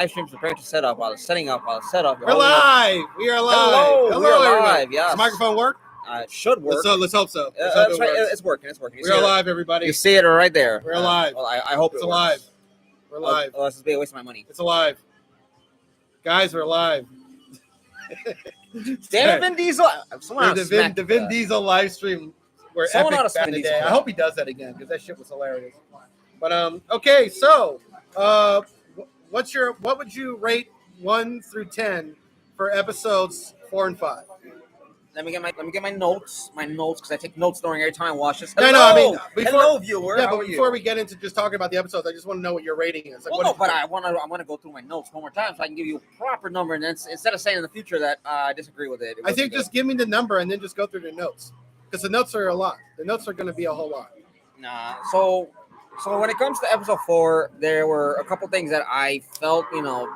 live streams preparing to set up, while it's setting up, while it's set up. We're live. We are live. Hello, we are everybody. live. Yes. Does the microphone work? It should work. Let's hope so. That's right. It's working. It's working. We are live, everybody. You see it right there. We're alive. Well, I hope it's it alive. Works. We're live. This is a waste of my money. It's alive. Guys, we're live. Damn it, Vin Diesel. The Vin Diesel live stream were epic back in the day. I hope he does that again because that shit was hilarious. But okay, so what would you rate 1 through 10 for episodes 4 and 5? Let me get my notes because I take notes during every time I watch this. Hello, hello, viewer. Yeah, but before we get into just talking about the episodes, I just want to know what your rating is. I want to go through my notes one more time so I can give you a proper number, and then instead of saying in the future that I disagree with it. I think just give me the number and then just go through the notes because the notes are a lot. The notes are going to be a whole lot. Nah, so when it comes to episode 4, there were a couple things that I felt,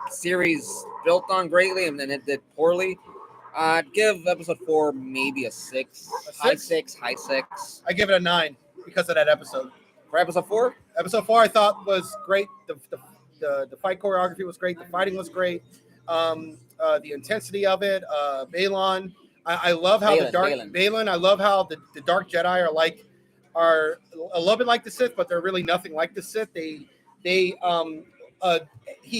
series built on greatly and then it did poorly. I'd give episode 4 maybe a 6. High 6. I give it a 9 because of that episode. For episode 4? Episode 4 I thought was great. The fight choreography was great. The fighting was great. The intensity of it. Balon. I love how Balon. I love how the Dark Jedi are a little bit like the Sith, but they're really nothing like the Sith. He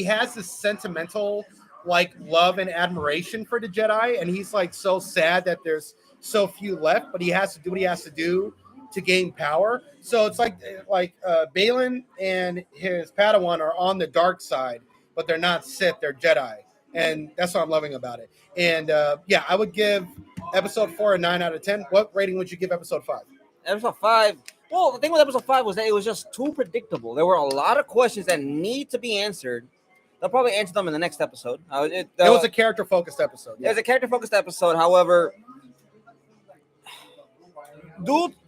has this sentimental love and admiration for the Jedi, and he's so sad that there's so few left, but he has to do what he has to do to gain power. So it's like Balin and his Padawan are on the dark side, but they're not Sith, they're Jedi, and that's what I'm loving about it. And I would give episode 4 a 9 out of 10. What rating would you give episode 5? Episode 5. Well, the thing with episode 5 was that it was just too predictable. There were a lot of questions that need to be answered. They'll probably answer them in the next episode. It was a character-focused episode. Yeah. It was a character-focused episode. However,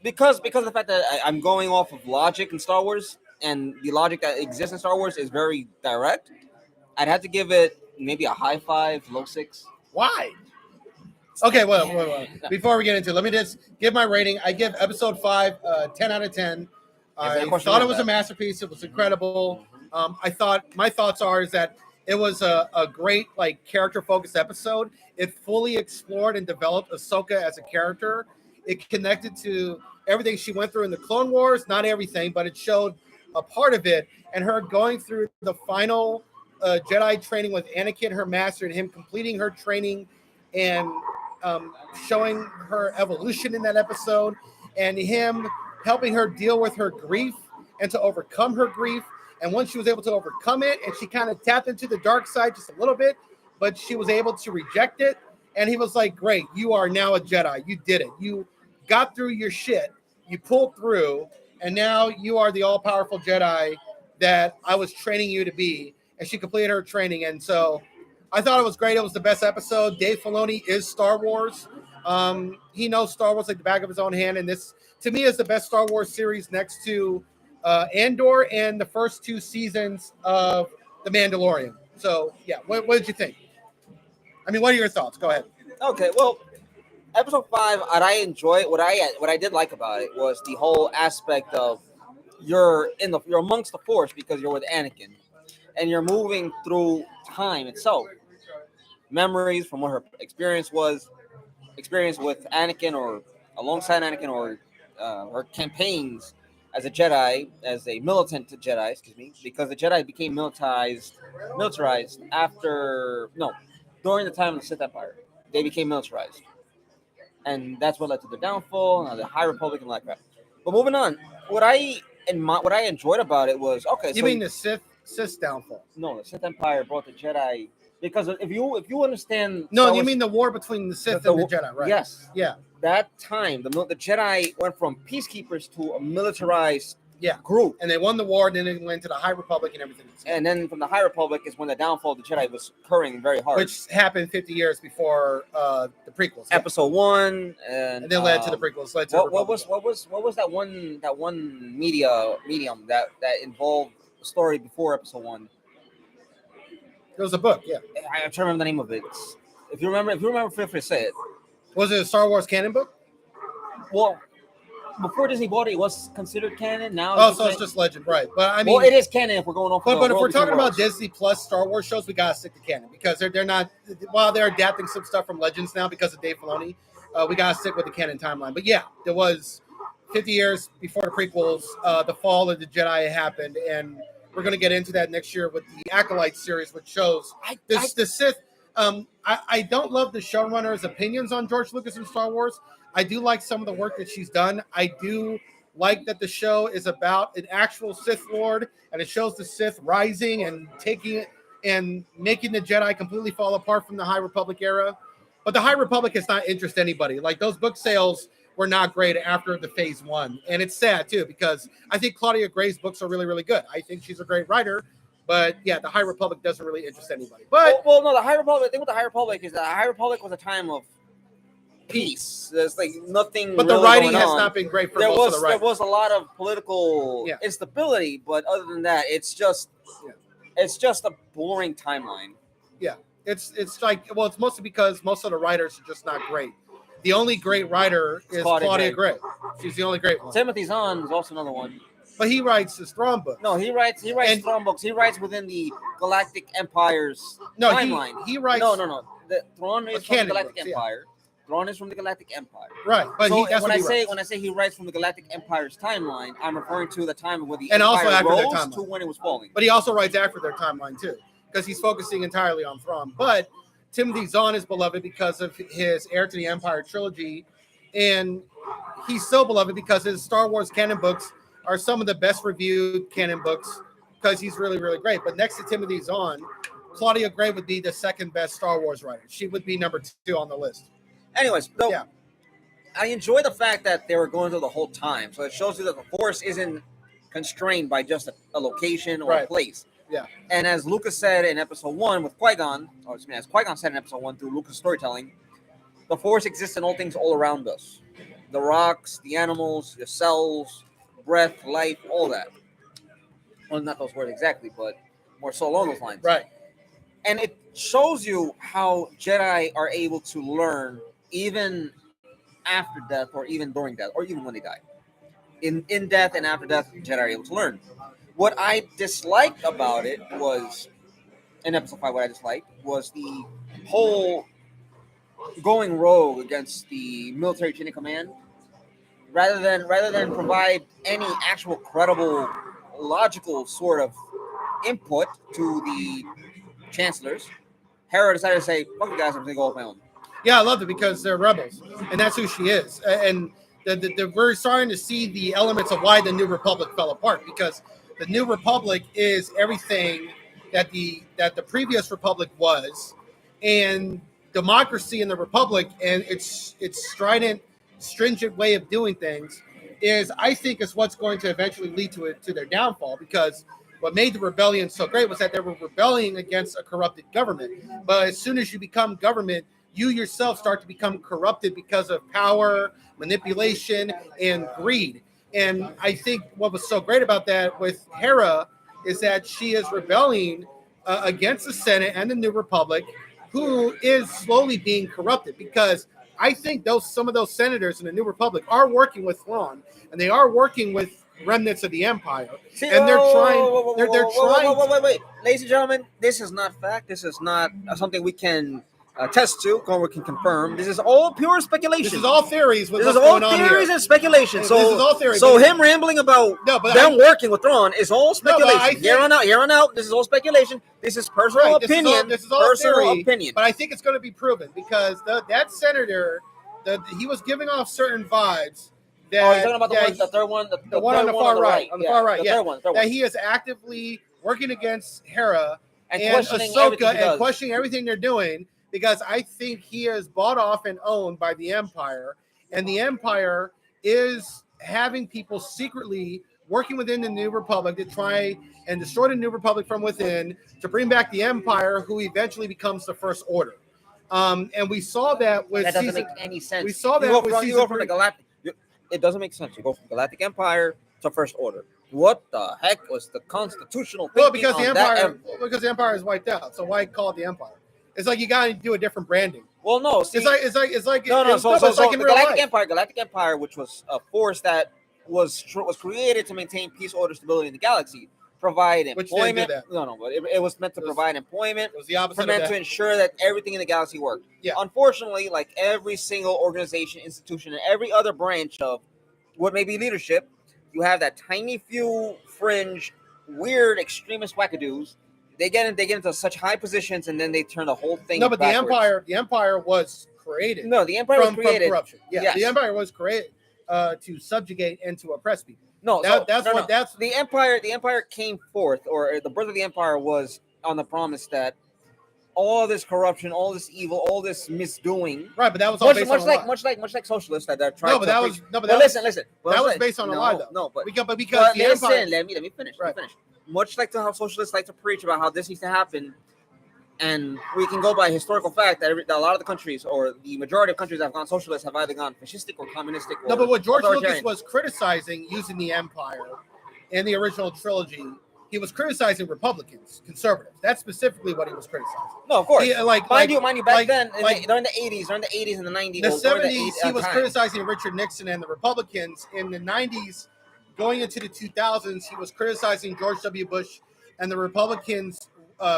because of the fact that I'm going off of logic in Star Wars, and the logic that exists in Star Wars is very direct, I'd have to give it maybe a high 5, low 6. Why? Okay, well, before we get into it, let me just give my rating. I give episode 5 10 out of 10. I thought it was a masterpiece. It was incredible. I thought my thoughts is that it was a great character focused episode. It fully explored and developed Ahsoka as a character. It connected to everything she went through in the Clone Wars. Not everything, but it showed a part of it, and her going through the final Jedi training with Anakin, her master, and him completing her training and showing her evolution in that episode, and him helping her deal with her grief and to overcome her grief. And once she was able to overcome it, and she kind of tapped into the dark side just a little bit, but she was able to reject it. And he was like, great, you are now a Jedi. You did it. You got through your shit. You pulled through. And now you are the all-powerful Jedi that I was training you to be. And she completed her training. And so I thought it was great. It was the best episode. Dave Filoni is Star Wars. He knows Star Wars like the back of his own hand. And this, to me, is the best Star Wars series next to Andor and the first 2 seasons of The Mandalorian. So, yeah, what did you think? I mean, what are your thoughts? Go ahead. Okay, well, episode 5, I enjoy it. What I did like about it was the whole aspect of you're amongst the Force because you're with Anakin, and you're moving through time itself. Memories from what her experience with Anakin or alongside Anakin, or her campaigns as a Jedi, as a militant Jedi, because the Jedi became militarized during the time of the Sith Empire. They became militarized. And that's what led to the downfall, and the High Republic, and all that crap. But moving on, what I enjoyed about it was, okay. You mean the Sith downfall? No, the Sith Empire brought the Jedi, because if you understand. No, you mean the war between the Sith and the Jedi, right? Yes. Yeah. That time, the Jedi went from peacekeepers to a militarized group. And they won the war, and then they went to the High Republic and everything. And then from the High Republic is when the downfall of the Jedi was occurring very hard. Which happened 50 years before the prequels. Episode 1 and then led to the prequels. What was that one medium that involved the story before episode 1? It was a book, yeah. I'm trying to remember the name of it. If you remember, feel free to say it. Was it a Star Wars canon book? Well, before Disney bought it, it was considered canon. Now, Oh, so it's just legend, right? But I mean, well, it is canon if we're going off. But if we're World talking Between about Worlds. Disney Plus Star Wars shows, we gotta stick to canon because they're not. While they're adapting some stuff from Legends now because of Dave Filoni, we gotta stick with the canon timeline. But yeah, there was 50 years before the prequels, the fall of the Jedi happened, and we're gonna get into that next year with the Acolyte series, which shows the Sith. I don't love the showrunner's opinions on George Lucas and Star Wars. I do like some of the work that she's done. I do like that the show is about an actual Sith Lord, and it shows the Sith rising and taking it and making the Jedi completely fall apart from the High Republic era. But the High Republic has not interested anybody. Like those book sales were not great after the Phase 1. And it's sad too, because I think Claudia Gray's books are really, really good. I think she's a great writer. But yeah, the High Republic doesn't really interest anybody. But well, no, the High Republic. The thing with the High Republic is that the High Republic was a time of peace. There's like nothing. But really the writing going has on. not been great for There most of the writers. There was a lot of political instability, but other than that, it's just a boring timeline. Yeah, it's like, well, it's mostly because most of the writers are just not great. The only great writer is Claudia Gray. She's the only great one. Timothy Zahn is also another one. But he writes his Thrawn books. No, he writes Thrawn books. He writes within the Galactic Empire's timeline. He writes. No. The Thrawn is from the Galactic Empire. Thrawn is from the Galactic Empire. Right, but so when I say he writes from the Galactic Empire's timeline, I'm referring to the time where the Empire rose to when it was falling. But he also writes after their timeline too, because he's focusing entirely on Thrawn. But Timothy Zahn is beloved because of his Heir to the Empire trilogy, and he's so beloved because his Star Wars canon books are some of the best reviewed canon books because he's really, really great. But next to Timothy Zahn, Claudia Gray would be the second best Star Wars writer. She would be number 2 on the list. Anyways, I enjoy the fact that they were going through the whole time. So it shows you that the Force isn't constrained by just a location or a place. Yeah. And as Lucas said in episode 1 with Qui-Gon, as Qui-Gon said in episode 1 through Lucas' storytelling, the Force exists in all things all around us. The rocks, the animals, the cells, breath, life, all that. Well, not those words exactly, but more so along those lines. Right. And it shows you how Jedi are able to learn even after death or even during death or even when they die. In death and after death, Jedi are able to learn. What I disliked about it was, in episode 5, what I disliked was the whole going rogue against the military chain of command. Rather than provide any actual credible, logical sort of input to the chancellors, Hera decided to say, "Fuck you guys, I'm going to go off my own." Yeah, I love it because they're rebels, and that's who she is. And we're starting to see the elements of why the New Republic fell apart, because the New Republic is everything that the previous Republic was, and democracy in the Republic and its stringent way of doing things is, I think, is what's going to eventually lead to their downfall, because what made the rebellion so great was that they were rebelling against a corrupted government. But as soon as you become government, you yourself start to become corrupted because of power, manipulation, and greed. And I think what was so great about that with Hera is that she is rebelling against the Senate and the New Republic, who is slowly being corrupted, because I think some of those senators in the New Republic are working with Thrawn, and they are working with remnants of the Empire, and they're trying. They're trying. Wait, ladies and gentlemen, this is not fact. This is not something we can test to, or we can confirm. This is all pure speculation. This is all theories. This is all theories and speculation. So this is all theory. So him rambling about them working with Thrawn is all speculation. Here on out, this is all speculation. This is personal opinion. This is all personal opinion. But I think it's going to be proven, because that senator, he was giving off certain vibes. You're talking about the third one? The one on the far right. On the far right, the third one. That he is actively working against Hera and Ahsoka and questioning everything they're doing, because I think he is bought off and owned by the Empire, and the Empire is having people secretly working within the New Republic to try and destroy the New Republic from within, to bring back the Empire, who eventually becomes the First Order. And we saw that with that doesn't make any sense. We saw that with you go from the Galactic. It doesn't make sense. You go from Galactic Empire to First Order. What the heck was the constitutional thinking? Well, because the Empire is wiped out. So why call it the Empire? It's like you got to do a different branding. Well, no, see, it's like no, it's like in the real Galactic life. Empire, which was a force that was created to maintain peace, order, stability in the galaxy, provide Which didn't do employment. that. No, but it was meant to provide employment. It was the opposite of meant that. to ensure that everything in the galaxy worked. Yeah. Unfortunately, like every single organization, institution, and every other branch of what may be leadership, you have that tiny few fringe, weird, extremist wackadoos. They get into such high positions, and then they turn the whole thing. No, but backwards. the empire was created. No, the empire was created from corruption. Yeah, yes. The empire was created to subjugate and to oppress people. No, that's the empire. The empire came forth, or the birth of the empire was on the promise that all this corruption, all this evil, all this misdoing. Right, but that was all based on a lie. much like socialists that tried. No, but that was listen. That was based on a lie, though. No, but because the listen, empire. let me finish. Right. Let me finish. Much like how socialists like to preach about how this needs to happen, and we can go by historical fact that a lot of the countries, or the majority of countries that have gone socialist, have either gone fascistic or communistic. Or no, but what George Lucas was criticizing using the empire in the original trilogy, he was criticizing Republicans, conservatives. That's specifically what he was criticizing. No, of course. Mind you, back then, during the 80s and the 90s, the 70s, he was criticizing Richard Nixon and the Republicans. In the 90s, going into the 2000s, he was criticizing George W. Bush and the Republicans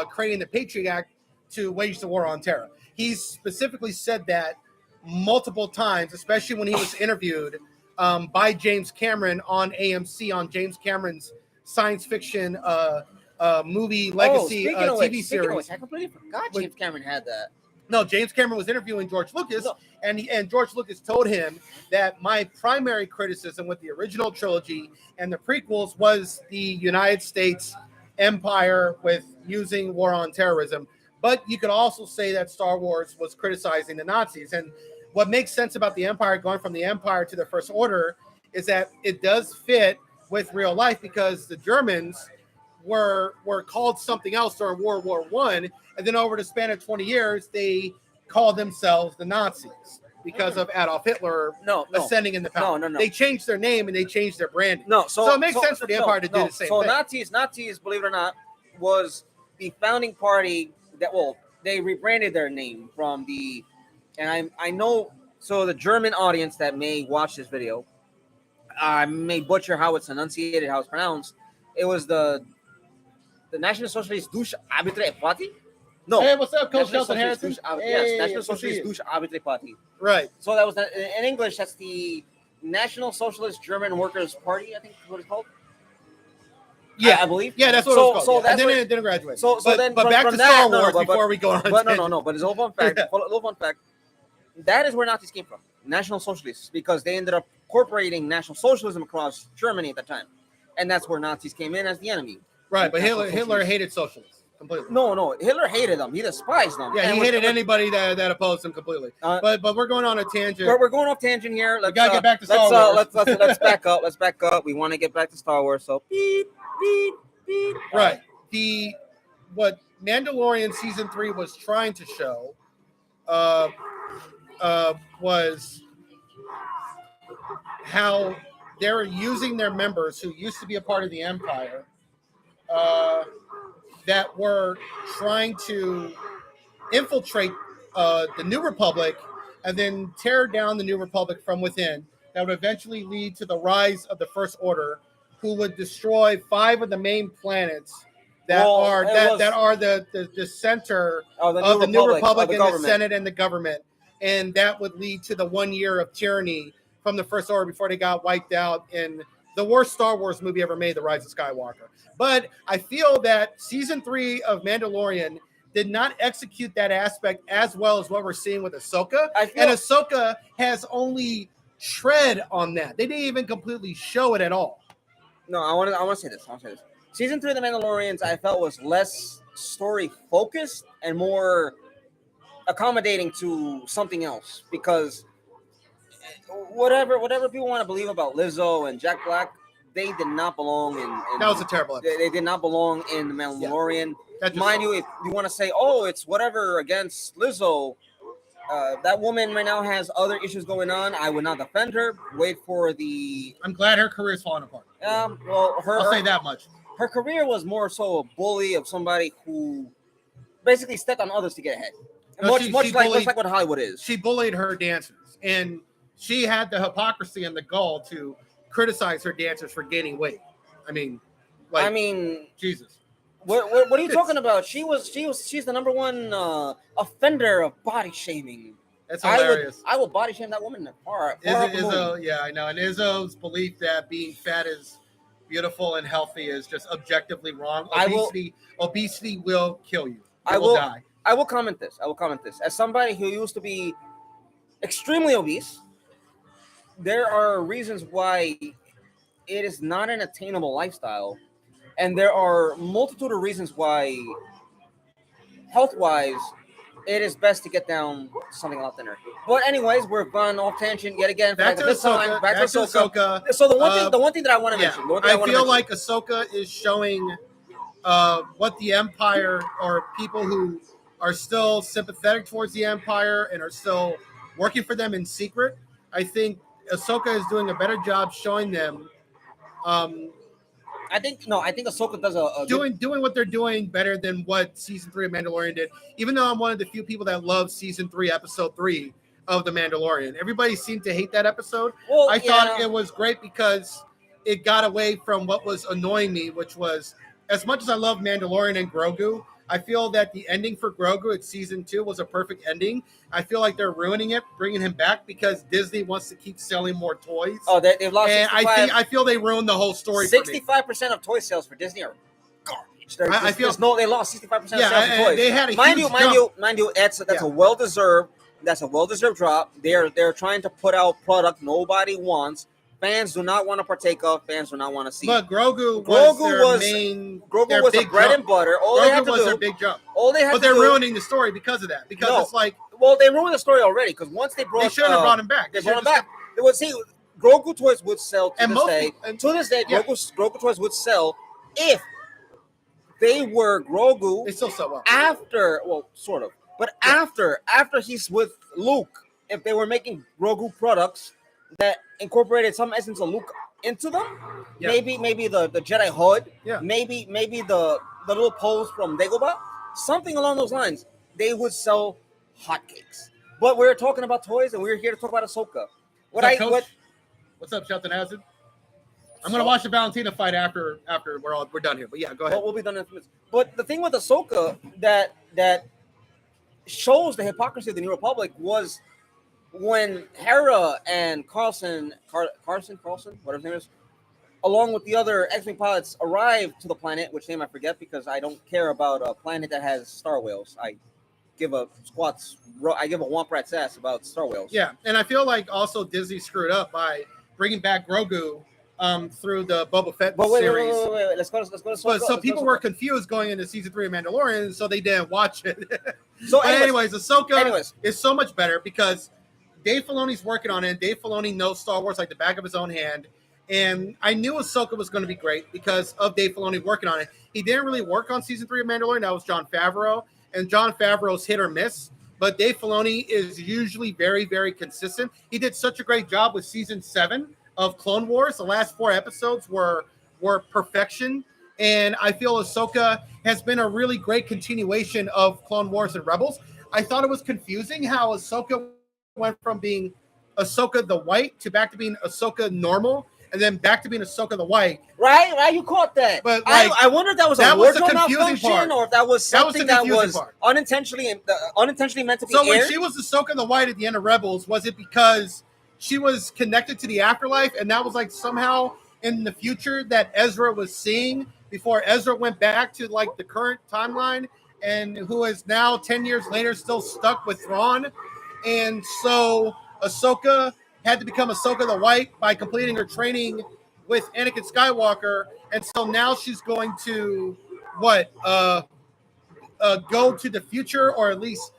creating the Patriot Act to wage the war on terror. He specifically said that multiple times, especially when he was interviewed by James Cameron on AMC on James Cameron's science fiction movie legacy TV series. I completely forgot James Cameron had that. No, James Cameron was interviewing George Lucas, and George Lucas told him that my primary criticism with the original trilogy and the prequels was the United States empire with using war on terrorism. But you could also say that Star Wars was criticizing the Nazis. And what makes sense about the empire going from the empire to the First Order is that it does fit with real life, because the Germans were called something else during World War I, and then over the span of 20 years, they called themselves the Nazis because of Adolf Hitler ascending in the power. No. They changed their name and they changed their branding. So it makes sense for the empire to do the same thing. So Nazis, believe it or not, was the founding party that, they rebranded their name from the, and I know, so the German audience that may watch this video, I may butcher how it's enunciated, how it's pronounced. It was the National Socialist Deutsche Arbeiter Party. No. Hey, what's up, Coach Shelton Harrison? Yes, National Socialist Deutsche Arbeiter Party. Right. So that was in English. That's the National Socialist German Workers Party. I think is what it's called. Yeah, I believe. Yeah, that's what it was called. And then it didn't graduate. But back to Star Wars before we go on. But no. But it's a little fun fact. That is where Nazis came from. National Socialists, because they ended up incorporating National Socialism across Germany at that time, and that's where Nazis came in as the enemy. Right, but Hitler hated socialists completely. No, Hitler hated them. He despised them. Yeah, he hated anybody that opposed him completely. But we're going on a tangent. We're going off tangent here. Let's get back to Star Wars. Let's back up. Let's back up. We want to get back to Star Wars. So beep. Right. What Mandalorian season 3 was trying to show was how they're using their members who used to be a part of the Empire that were trying to infiltrate the New Republic and then tear down the New Republic from within. That would eventually lead to the rise of the First Order, who would destroy 5 of the main planets that are the center of the New Republic and the Senate and the government. And that would lead to the 1 year of tyranny from the First Order before they got wiped out in the worst Star Wars movie ever made, The Rise of Skywalker. But I feel that season 3 of Mandalorian did not execute that aspect as well as what we're seeing with Ahsoka. And Ahsoka has only tread on that. They didn't even completely show it at all. No, I want to say this. Season 3 of The Mandalorians, I felt, was less story focused and more accommodating to something else, because whatever people want to believe about Lizzo and Jack Black, they did not belong in that was a terrible episode. They did not belong in The Mandalorian. Yeah, mind you, if you want to say, it's whatever against Lizzo, that woman right now has other issues going on. I would not defend her. Wait for the. I'm glad her career is falling apart. I'll say that much. Her career was more so a bully of somebody who basically stepped on others to get ahead. much like what Hollywood is. She bullied her dancers, and she had the hypocrisy and the gall to criticize her dancers for gaining weight. I mean, Jesus. What are you talking about? She's the number one offender of body shaming. That's hilarious. I will body shame that woman far Izzo, yeah, I know. And Izzo's belief that being fat is beautiful and healthy is just objectively wrong. Obesity will kill you. You will die. I will comment this. As somebody who used to be extremely obese, there are reasons why it is not an attainable lifestyle. And there are multitude of reasons why, health-wise, it is best to get down something a lot thinner. But anyways, we're gone off tangent yet again. Back to Ahsoka. So the one thing that I want to mention. I feel like Ahsoka is showing what the Empire, or people who are still sympathetic towards the Empire and are still working for them in secret. I think Ahsoka is doing a better job showing them. I think Ahsoka does doing what they're doing better than what season 3 of Mandalorian did. Even though I'm one of the few people that love season 3, episode 3 of The Mandalorian. Everybody seemed to hate that episode. I thought it was great because it got away from what was annoying me, which was, as much as I love Mandalorian and Grogu, I feel that the ending for Grogu at season 2 was a perfect ending. I feel like they're ruining it, bringing him back because Disney wants to keep selling more toys. Oh, they've lost. And I feel they ruined the whole story. 65% of toy sales for Disney are garbage. They lost 65% of sales of toys. They had a mind you. That's a well-deserved. That's a well-deserved drop. They're trying to put out product nobody wants. Fans do not want to partake of. Fans do not want to see. But Grogu was the bread and butter. Grogu was their big jump. But they're ruining the story because of that. Because it's like, well, they ruined the story already. Because once they shouldn't have brought him back. They brought him back. They would see Grogu toys would sell to this day. To this day, Grogu toys would sell if they were Grogu. They still sell well. Sort of. But after he's with Luke, if they were making Grogu products that incorporated some essence of Luke into them, maybe the Jedi hood, maybe the little pose from Dagobah, something along those lines, they would sell hotcakes. But we're talking about toys, and we're here to talk about Ahsoka. What's up, Shelton Hazard? I'm gonna watch the Valentina fight after we're done here. But yeah, go ahead. We'll be done in a few minutes. But the thing with Ahsoka that shows the hypocrisy of the New Republic was when Hera and Carlson, whatever his name is, along with the other X-Wing pilots, arrived to the planet, which name I forget because I don't care about a planet that has star whales. I give a womp rat's ass about star whales. Yeah, and I feel like also Disney screwed up by bringing back Grogu through the Boba Fett series. Wait. Let's go to Ahsoka. So people were confused going into season 3 of Mandalorian, so they didn't watch it. Anyways, Ahsoka is so much better because Dave Filoni's working on it. Dave Filoni knows Star Wars like the back of his own hand. And I knew Ahsoka was going to be great because of Dave Filoni working on it. He didn't really work on season 3 of Mandalorian. That was Jon Favreau. And Jon Favreau's hit or miss. But Dave Filoni is usually very, very consistent. He did such a great job with season 7 of Clone Wars. The last 4 episodes were perfection. And I feel Ahsoka has been a really great continuation of Clone Wars and Rebels. I thought it was confusing how Ahsoka went from being Ahsoka the White to back to being Ahsoka normal, and then back to being Ahsoka the White. Right, you caught that. But I wonder if that was a wardrobe malfunction or if that was something that was unintentionally meant to be aired. So when she was Ahsoka the White at the end of Rebels, was it because she was connected to the afterlife, and that was like somehow in the future that Ezra was seeing before Ezra went back to like the current timeline, and who is now 10 years later still stuck with Thrawn? And so Ahsoka had to become Ahsoka the White by completing her training with Anakin Skywalker. And so now she's going to go to the future, or at least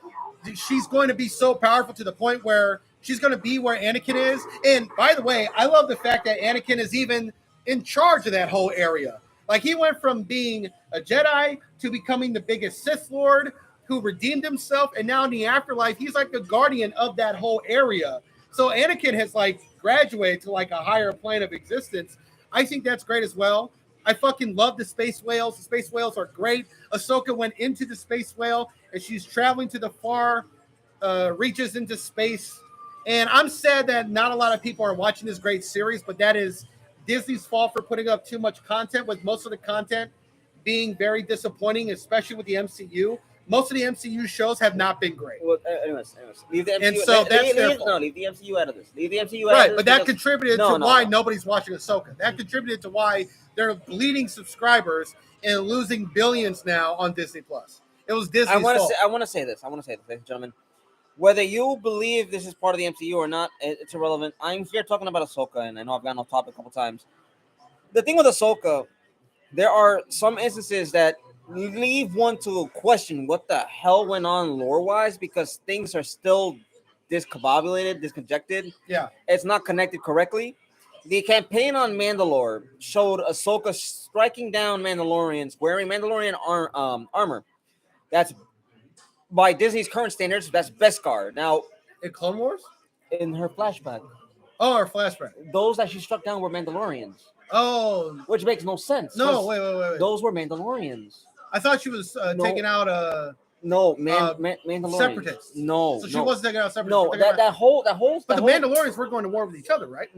she's going to be so powerful to the point where she's going to be where Anakin is. And by the way, I love the fact that Anakin is even in charge of that whole area. Like, he went from being a Jedi to becoming the biggest Sith Lord who redeemed himself, and now in the afterlife, he's like the guardian of that whole area. So Anakin has like graduated to like a higher plane of existence. I think that's great as well. I fucking love the space whales. The space whales are great. Ahsoka went into the space whale and she's traveling to the far reaches into space. And I'm sad that not a lot of people are watching this great series, but that is Disney's fault for putting up too much content, with most of the content being very disappointing, especially with the MCU. Most of the MCU shows have not been great. Well, anyways, leave the MCU. And so that's their fault. No, leave the MCU out of this. Leave the MCU out Right, of this. but that contributed to why nobody's watching Ahsoka. That contributed to why they're bleeding subscribers and losing billions now on Disney Plus. It was Disney's fault. I want to say this, ladies and gentlemen. Whether you believe this is part of the MCU or not, it's irrelevant. I'm here talking about Ahsoka, and I know I've gotten off topic a couple times. The thing with Ahsoka, there are some instances that leave one to question what the hell went on lore-wise, because things are still discombobulated, disconjected. Yeah. It's not connected correctly. The campaign on Mandalore showed Ahsoka striking down Mandalorians wearing Mandalorian armor. That's, by Disney's current standards, that's Beskar. Now, in Clone Wars? In her flashback. Oh, her flashback. Those that she struck down were Mandalorians. Oh. Which makes no sense. No, wait. Those were Mandalorians. I thought she was taking out Mandalorians. Separatists. No. So she wasn't taking out separatists. No, that whole. But the Mandalorians were going to war with each other, right?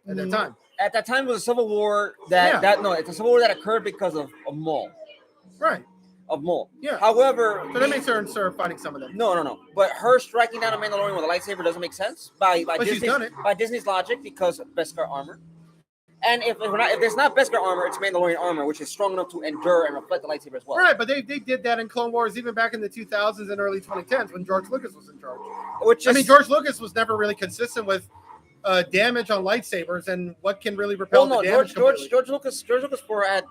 At that time. At that time, it was a civil war it's a civil war that occurred because of Maul. Right. Of Maul. Yeah. However, so that makes her fighting some of them. No. But her striking down a Mandalorian with a lightsaber doesn't make sense by Disney's logic, because of Beskar armor. And if there's not Beskar armor, it's Mandalorian armor, which is strong enough to endure and reflect the lightsaber as well. Right, but they did that in Clone Wars even back in the 2000s and early 2010s when George Lucas was in charge. George Lucas was never really consistent with damage on lightsabers and what can really repel the damage. George Lucas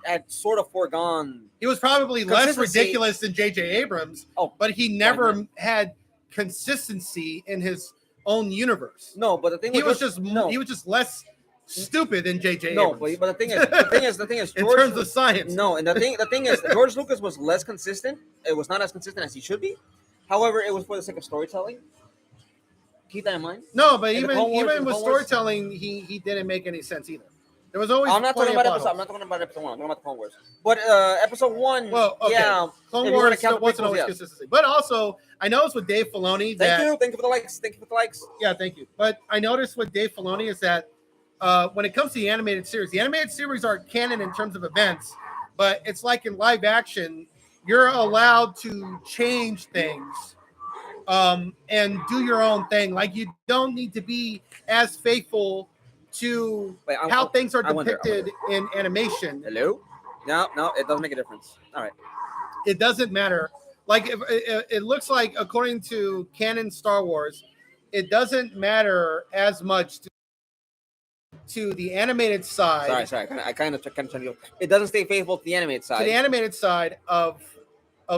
had sort of foregone. He was probably less ridiculous than J.J. Abrams, but he never had consistency in his own universe. No, but the thing he was just less stupid than J.J. No, Abrams. but the thing is, in terms of science. No, and the thing is, George Lucas was less consistent. It was not as consistent as he should be. However, it was for the sake of storytelling. Keep that in mind. No, but even with storytelling, he didn't make any sense either. There was always. I'm not talking about episode 1. I'm talking about the Clone Wars. But episode 1, well, okay. Yeah, Clone Wars wasn't always consistency. But also, I noticed with Dave Filoni thank you for the likes. Yeah, thank you. But I noticed with Dave Filoni is that when it comes to the animated series are canon in terms of events, but it's like in live action, you're allowed to change things and do your own thing. Like, you don't need to be as faithful to how things are depicted in animation. Hello? No, it doesn't make a difference. All right. It doesn't matter. Like, it looks like, according to canon Star Wars, it doesn't matter as much to the animated side. Sorry. I kind of turned you. It doesn't stay faithful to the animated side. To the animated side of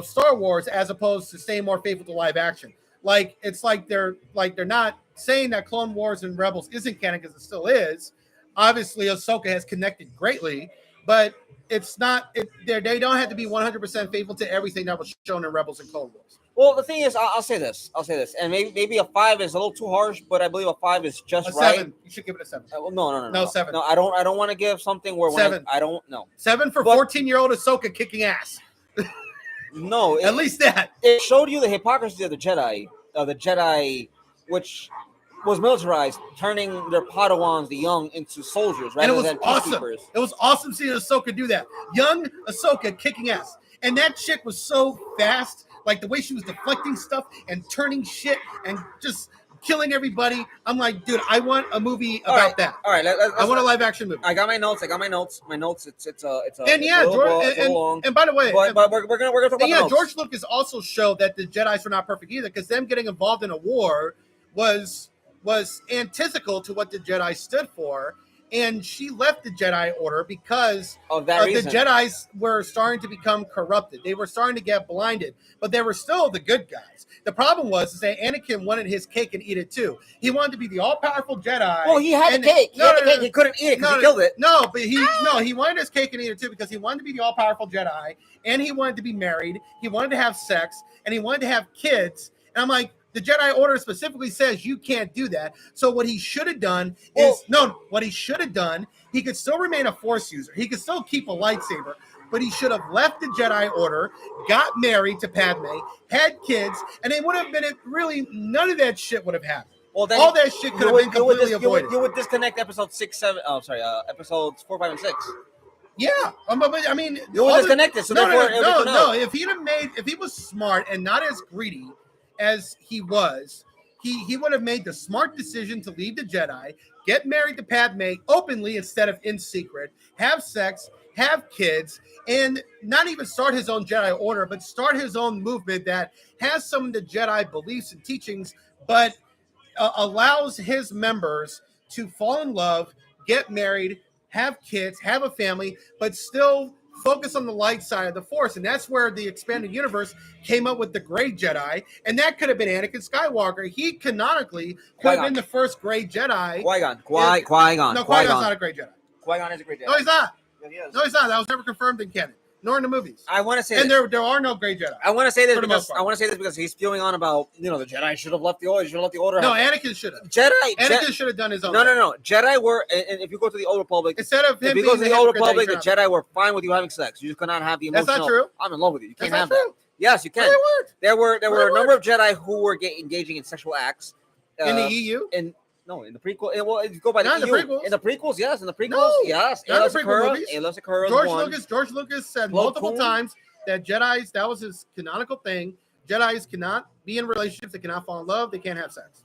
Star Wars, as opposed to staying more faithful to live action. Like, it's like they're not saying that Clone Wars and Rebels isn't canon, because it still is. Obviously, Ahsoka has connected greatly, but it's not. They don't have to be 100% faithful to everything that was shown in Rebels and Clone Wars. Well, the thing is, I'll say this, and maybe a 5 is a little too harsh, but I believe a 5 is just right. 7. You should give it a 7. No, 7. No, I don't want to give something where 7. I don't know. 7 for 14-year-old Ahsoka kicking ass. No, at least that. It showed you the hypocrisy of the Jedi, which was militarized, turning their Padawans, the young, into soldiers rather than peacekeepers. It was awesome seeing Ahsoka do that. Young Ahsoka kicking ass. And that chick was so fast, like the way she was deflecting stuff and turning shit and just killing everybody. I'm like, dude, I want a movie about that. All right, I want a live action movie. I got my notes. My notes. It's a. And yeah, and by the way, but we're gonna talk about. Yeah, George Lucas also showed that the Jedi's were not perfect either, because them getting involved in a war was antithetical to what the Jedi stood for. And she left the Jedi Order because of that reason. The Jedis were starting to become corrupted. They were starting to get blinded, but they were still the good guys. The problem was that Anakin wanted his cake and eat it too. He wanted to be the all-powerful Jedi. Well, he had the cake. He couldn't eat it because he killed it. No, but he wanted his cake and eat it too, because he wanted to be the all-powerful Jedi, and he wanted to be married. He wanted to have sex, and he wanted to have kids. And I'm like, the Jedi Order specifically says you can't do that. So what he should have done he could still remain a Force user. He could still keep a lightsaber, but he should have left the Jedi Order, got married to Padme, had kids, and it would have been really none of that shit would have happened. Well, then all that shit could have been completely avoided. You would disconnect episodes 6, 7. Oh, sorry, episodes 4, 5, and 6. Yeah, but I mean, you would disconnect it. So no. If he was smart and not as greedy as he was, he would have made the smart decision to leave the Jedi, get married to Padme openly instead of in secret, have sex, have kids, and not even start his own Jedi Order, but start his own movement that has some of the Jedi beliefs and teachings, but allows his members to fall in love, get married, have kids, have a family, but still focus on the light side of the Force. And that's where the expanded universe came up with the Gray Jedi. And that could have been Anakin Skywalker. He canonically could have been the first Gray Jedi. Qui-Gon. Qui-Gon. No, Qui-Gon's not a Gray Jedi. Qui-Gon is a Gray Jedi. No, he's not. Yeah, he is. No, he's not. That was never confirmed in canon, nor in the movies. I want to say, and there are no Gray Jedi. I want to say this because he's spewing on about the Jedi should have left the order. No, Anakin should have. Anakin should have done his own. No. Jedi were, and if you go to the Old Republic, instead of him if you go to the Old Republic, the Jedi were fine with you having sex. You just could not have the emotional. That's not true. I'm in love with you. You can't have that. Yes, you can. There were a number of Jedi who were engaging in sexual acts in the EU. No, in the prequel. Well, if you go by the EU. Prequels. In the prequels, yes. In the prequels, no, yes. Not the prequel movies. George Lucas said multiple times that Jedi's, that was his canonical thing. Jedis cannot be in relationships. They cannot fall in love. They can't have sex.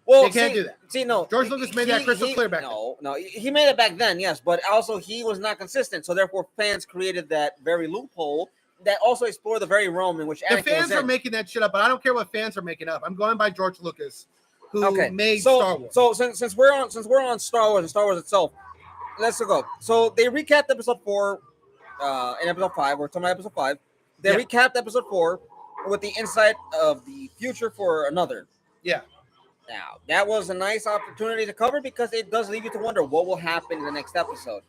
Well, they can't do that. See, no. George Lucas made that crystal clear back then. No. He made it back then, yes. But also, he was not consistent. So, therefore, fans created that very loophole that also explored the very realm in which Anakin the fans are making that shit up, but I don't care what fans are making up. I'm going by George Lucas, who made Star Wars. So since we're on Star Wars and Star Wars itself, let's go. So they recapped episode 4 in episode 5. We're talking about episode 5. They recapped episode 4 with the insight of the future for another. Yeah. Now that was a nice opportunity to cover because it does leave you to wonder what will happen in the next episode.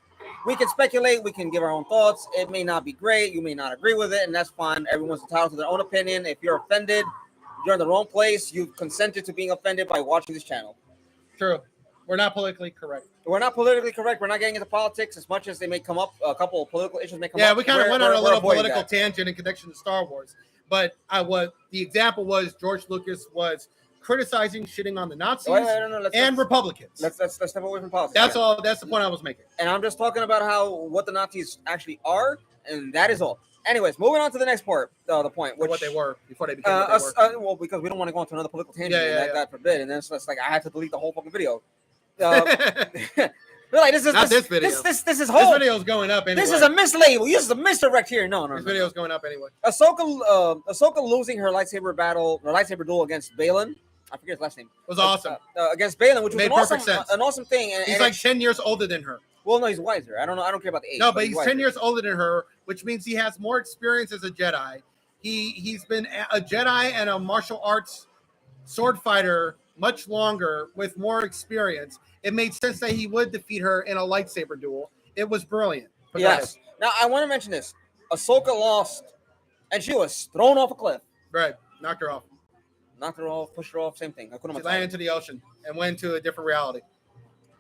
We can speculate, we can give our own thoughts. It may not be great, you may not agree with it, and that's fine. Everyone's entitled to their own opinion. If you're offended, you're in the wrong place. You've consented to being offended by watching this channel. True. We're not politically correct. We're not politically correct. We're not getting into politics as much as they may come up. A couple of political issues may come up. Yeah, we kind of went on a little political tangent in connection to Star Wars. But the example was George Lucas was criticizing, shitting on the Nazis and Republicans. Let's step away from politics. That's all. That's the point I was making. And I'm just talking about what the Nazis actually are, and that is all. Anyways, moving on to the next part, the point. What they were before they became what they were. Well, because we don't want to go into another political tangent, God forbid. And then it's like I had to delete the whole fucking video. Like this video. This is whole. This video is going up anyway. This is a mislabel. This is a misdirect here. No. This video is going up anyway. Ahsoka losing her lightsaber duel against Balin. I forget his last name. It was awesome. Against Balin, which made was an awesome thing. And he's like 10 years older than her. Well, no, he's wiser. I don't know. I don't care about the age. No, but he's 10 years older than her, which means he has more experience as a Jedi. He's been a Jedi and a martial arts sword fighter much longer with more experience. It made sense that he would defeat her in a lightsaber duel. It was brilliant. Yes. Now, I want to mention this. Ahsoka lost, and she was thrown off a cliff. Right. Knocked her off. Pushed her off, same thing. She landed into the ocean and went into a different reality.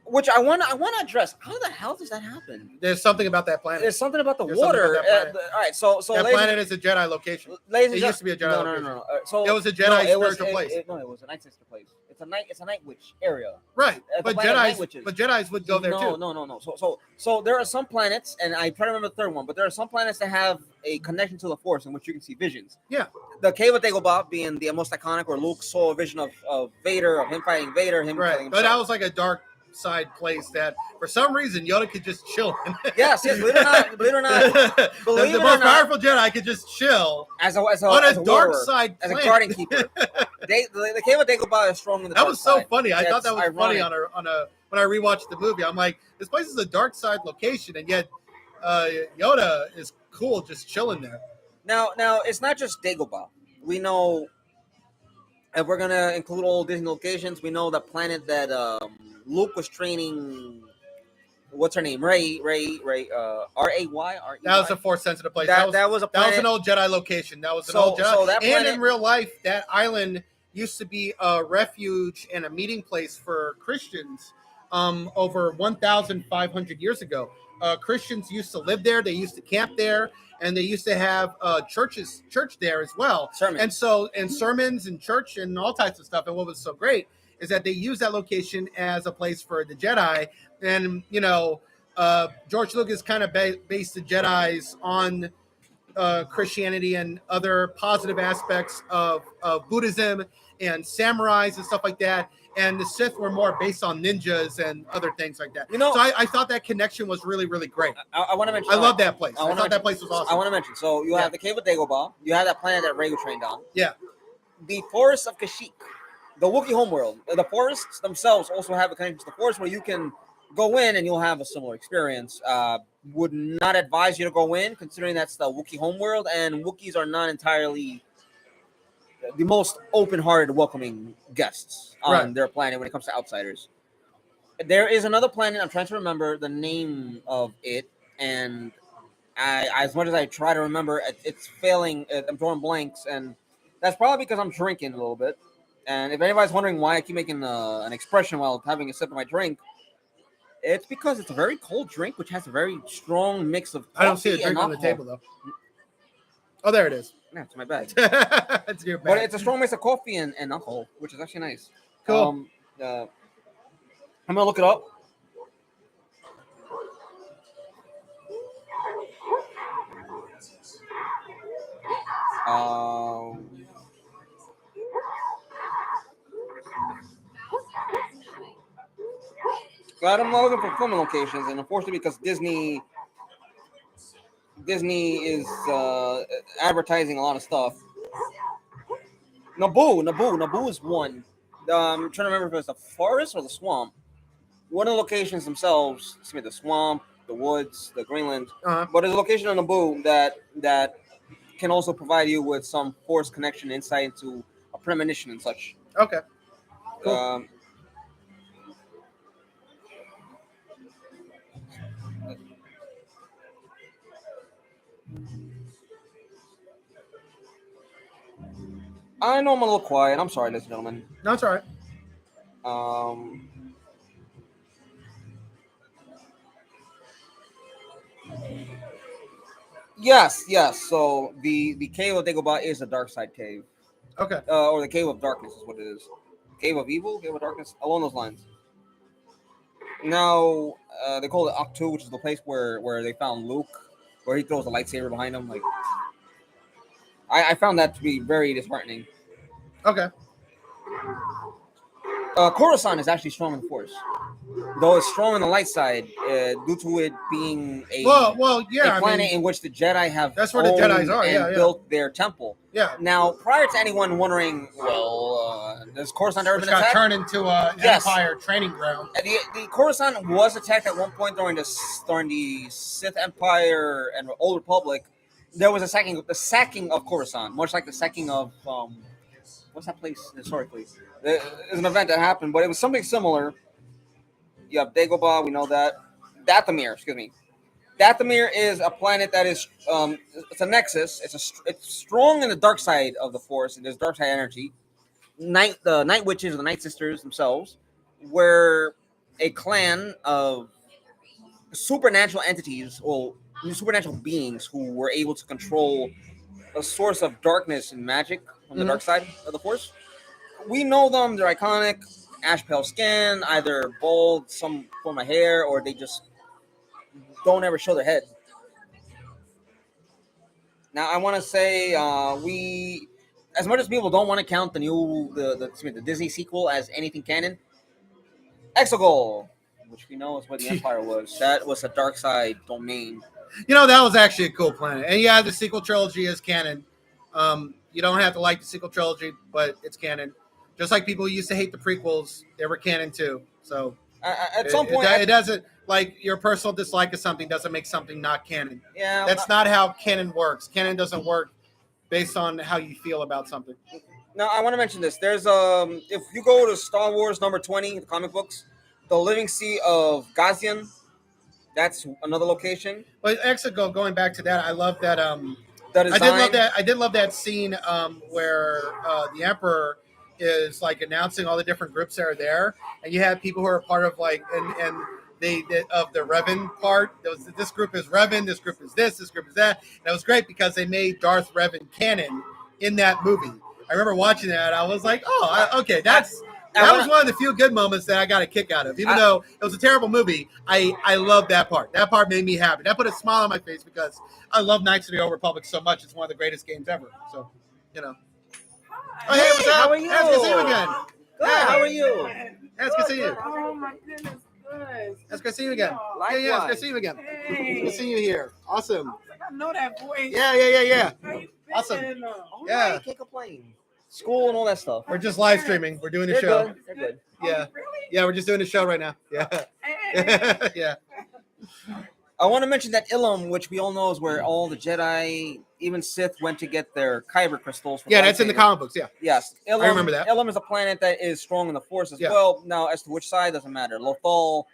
Which I want to address. How the hell does that happen? There's something about that planet. There's something about the water. All right, so that planet is a Jedi location. It used to be a Jedi location. No. So it was a Jedi spiritual place. It was a night sister place. It's a night witch area. Right, but Jedis would go there too. No. So there are some planets, and I try to remember the third one, but there are some planets that have a connection to the Force in which you can see visions. Yeah. The Cave of Dagobah being the most iconic, where Luke saw a vision of Vader, of him fighting Vader, him killing himself. But that was like a dark side place that for some reason Yoda could just chill in. Yes, believe it or not, the most powerful Jedi could just chill as a dark warrior, side as a guardian keeper. The Cave of Dagobah is strong in the dark side. That was so funny. I That's thought that was ironic. funny when I rewatched the movie. I'm like, this place is a dark side location, and yet Yoda is cool just chilling there. Now it's not just Dagobah. We know, if we're gonna include all Disney locations, we know the planet that Luke was training. What's her name? Ray. Ray. R-A-Y. That was a Force sensitive place. That was a planet. That was an old Jedi location. That was an old Jedi. So that planet, and in real life, that island used to be a refuge and a meeting place for Christians over 1,500 years ago. Christians used to live there. They used to camp there, and they used to have church there as well. Sermons. And sermons and church and all types of stuff. And what was so great is that they used that location as a place for the Jedi. And George Lucas kind of based the Jedis on Christianity and other positive aspects of Buddhism and samurais and stuff like that. And the Sith were more based on ninjas and other things like that. So I thought that connection was really, really great. I want to mention. I love that place. I thought that place was awesome. I want to mention. So you have the Cave of Dagobah. You have that planet that Rego trained on. Yeah. The Forest of Kashyyyk, the Wookiee homeworld. The forests themselves also have a connection to the forest where you can go in and you'll have a similar experience. Would not advise you to go in, considering that's the Wookiee homeworld, and Wookiees are not entirely the most open-hearted, welcoming guests on their planet when it comes to outsiders. There is another planet. I'm trying to remember the name of it, and as much as I try to remember, it's failing. I'm drawing blanks, and that's probably because I'm drinking a little bit. And if anybody's wondering why I keep making an expression while having a sip of my drink, it's because it's a very cold drink, which has a very strong mix of coffee. I don't see a drink on the table, though. Oh, there it is. Yeah, it's my bag. It's your bag. But it's a strong mix of coffee and alcohol, which is actually nice. Cool. I'm going to look it up. Glad I'm not looking for filming locations, and unfortunately, because Disney is advertising a lot of stuff. Naboo is one. I'm trying to remember if it was the forest or the swamp. One of the locations themselves, the swamp, the woods, the Greenland. But there's a location on Naboo that can also provide you with some force connection, insight into a premonition and such. Okay. Cool. I know I'm a little quiet. I'm sorry, ladies and gentlemen. No, it's all right. Yes. So the Cave of Dagobah is a dark side cave. Okay. Or the Cave of Darkness is what it is. Cave of Evil, Cave of Darkness, along those lines. Now, they call it Octu, which is the place where they found Luke, where he throws a lightsaber behind him. Like, I found that to be very disheartening. Okay. Coruscant is actually strong in the Force, though it's strong on the light side due to it being a planet in which the Jedi have that's where the Jedi's are, built their temple. Yeah. Now, prior to anyone wondering, does Coruscant ever been attacked? Got turned into an Empire training ground. The Coruscant was attacked at one point during the Sith Empire and Old Republic. There was the sacking of Coruscant, much like the sacking of what's that place historically? There's an event that happened, but it was something similar. You have Dagobah, we know that. Dathomir is a planet that is it's a nexus. It's strong in the dark side of the Force, and there's dark side energy. The Night Witches, or the Night Sisters themselves, were a clan of supernatural entities, or supernatural beings who were able to control a source of darkness and magic on the dark side of the Force. We know them; they're iconic. Ash pale skin, either bald, some form of hair, or they just don't ever show their head. Now, I want to say we, as much as people don't want to count the Disney sequel as anything canon, Exegol, which we know is where the Empire was, that was a dark side domain. That was actually a cool planet, and the sequel trilogy is canon. You don't have to like the sequel trilogy, but it's canon. Just like people used to hate the prequels, they were canon too. So at some point, it doesn't, like, your personal dislike of something doesn't make something not canon. Yeah, that's not how canon works. Canon doesn't work based on how you feel about something. Now, I want to mention this. There's if you go to Star Wars number 20, the comic books, the Living Sea of Gazian, that's another location. But Exegol, going back to that, I love that. I did love that scene where the Emperor is like announcing all the different groups that are there, and you have people who are part of and of the Revan part. This group is Revan, this group is this group is that. And it was great because they made Darth Revan canon in that movie. I remember watching that. I was like, okay, that was one of the few good moments that I got a kick out of. Even though it was a terrible movie, I loved that part. That part made me happy. That put a smile on my face because I love Knights of the Old Republic so much. It's one of the greatest games ever. So, Oh, hey, what's up? How are you? It's good to see you again. Good. How are you? It's good to see you. Oh my goodness, good. It's good to see you again. Likewise. Yeah, it's good to see you again. Hey. Good to see you here. Awesome. I was like, I know that voice. Yeah. How you Awesome. feeling? All Yeah. right, can't complain. School and all that stuff. We're just live streaming. We're doing the They're show. good. They're good. Yeah. Really? Yeah, we're just doing the show right now. Yeah. Hey. Yeah. I want to mention that Ilum, which we all know is where all the Jedi, even Sith, went to get their Kyber crystals. From Yeah, that's in the lightsabers. comic books. Yeah. Yes, Ilum, I remember that. Ilum is a planet that is strong in the Force as Yeah. well. Now, as to which side doesn't matter. Lothal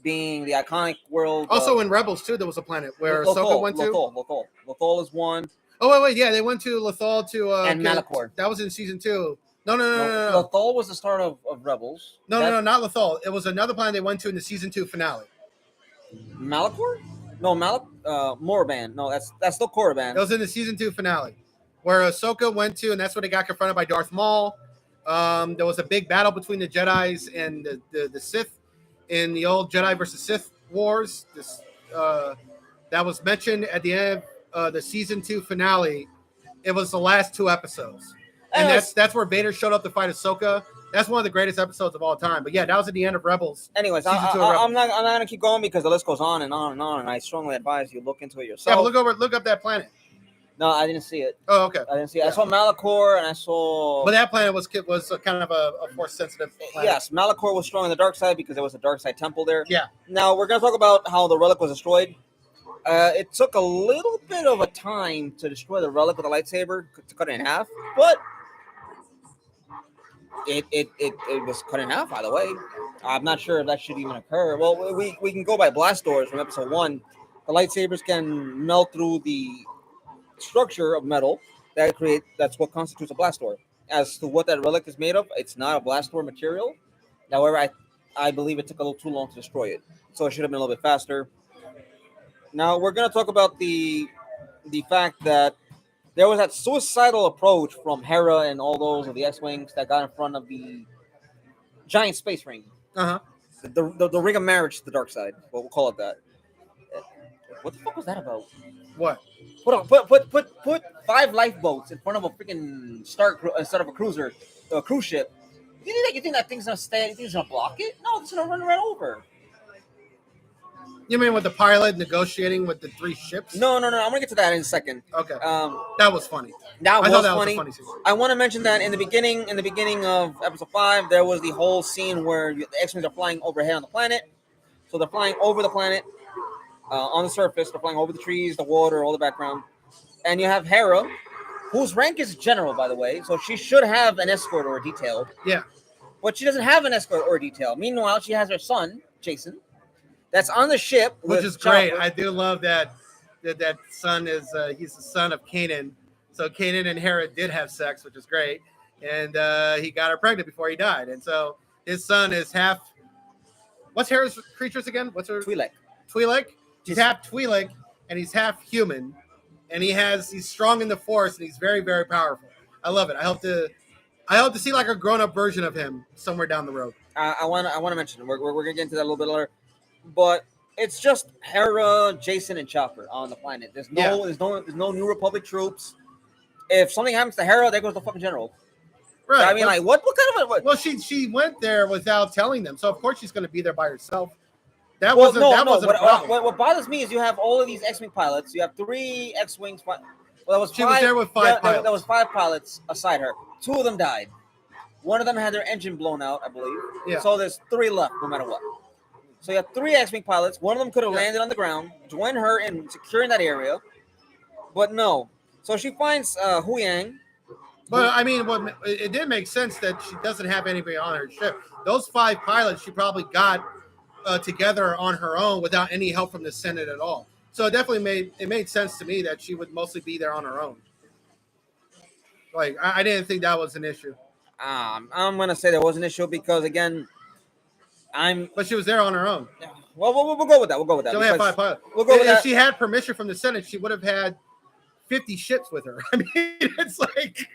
being the iconic world. Also in Rebels too, there was a planet where Ahsoka went to. Lothal is one. Oh wait, yeah, they went to Lothal to And Malachor. That was in season 2. No. Lothal was the start of Rebels. No, not Lothal. It was another planet they went to in the season 2 finale. Malachor? No, Morban. No, that's still Korriban. It was in the season 2 finale, where Ahsoka went to, and that's where they got confronted by Darth Maul. There was a big battle between the Jedi's and the Sith in the old Jedi versus Sith wars. That was mentioned at the end of the season 2 finale. It was the last 2 episodes, and that's where Vader showed up to fight Ahsoka. That's one of the greatest episodes of all time. But yeah, that was at the end of Rebels. Anyways, Season 2 of I'm Rebels. not gonna keep going because the list goes on and on and on, and I strongly advise you look into it Yeah, yourself. but look up that planet. No, I didn't see it. Oh, okay. I didn't see it. I Yeah. saw Malachor and I saw. But that planet was kind of a force sensitive planet. Yes, Malachor was strong on the dark side because there was a dark side temple there. Yeah. Now we're gonna talk about how the relic was destroyed. It took a little bit of a time to destroy the relic with a lightsaber, to cut it in half, but it was cut in half. By the way, I'm not sure if that should even occur. Well, we can go by blast doors from episode 1. The lightsabers can melt through the structure of metal that's what constitutes a blast door. As to what that relic is made of, it's not a blast door material. However, I believe it took a little too long to destroy it, so it should have been a little bit faster. Now we're going to talk about the fact that there was that suicidal approach from Hera and all those of the X-Wings that got in front of the giant space ring. Uh-huh. The ring of marriage to the dark side. We'll call it that. What the fuck was that about? What? Put 5 lifeboats in front of a freaking instead of a cruise ship. You think that thing's gonna stay? You think it's gonna block it? No, it's gonna run right over. You mean with the pilot negotiating with the 3 ships? No. I'm gonna get to that in a second. Okay. Um, That was funny. that I was thought that funny. was a funny scene. I want to mention that in the beginning of episode 5, there was the whole scene where the X-Wings are flying overhead on the planet. So they're flying over the planet on the surface. They're flying over the trees, the water, all the background. And you have Hera, whose rank is general, by the way. So she should have an escort or a detail. Yeah. But she doesn't have an escort or a detail. Meanwhile, she has her son, Jason, that's on the ship. Which with is great. Chopper. I do love that son is he's the son of Kanan. So Kanan and Hera did have sex, which is great. And he got her pregnant before he died. And so his son is half. What's Hera's creatures again? What's her Twi'lek. Twi'lek? He's half Twi'lek and he's half human. And he's strong in the Force and he's very, very powerful. I love it. I hope to see like a grown-up version of him somewhere down the road. I want to mention it. We're gonna get into that a little bit later, but it's just Hera, Jason, and Chopper on the planet. There's no New Republic troops. If something happens to Hera, there goes the fucking general. Right. I mean, like what kind of a Well, she went there without telling them, so of course she's going to be there by herself. That Well, wasn't a problem. What bothers me is you have all of these X-wing pilots. You have 3 X-wings. Well, that was She was there with 5 pilots. There was 5 pilots aside her. 2 of them died. One of them had their engine blown out, I believe. Yeah. So there's 3 left, no matter what. So you have 3 X-wing pilots. One of them could have landed on the ground, joined her in securing that area, but no. So she finds Hu Yang. But I mean, it did make sense that she doesn't have anybody on her ship. Those 5 pilots she probably got together on her own without any help from the Senate at all. So it definitely made sense to me that she would mostly be there on her own. Like I didn't think that was an issue. I'm gonna say there was an issue because again, But she was there on her own. Well, we'll go with that. We'll go with that. She only had 5 because pilots. We'll go with If that. she had permission from the Senate, she would have had 50 ships with her. I mean, it's like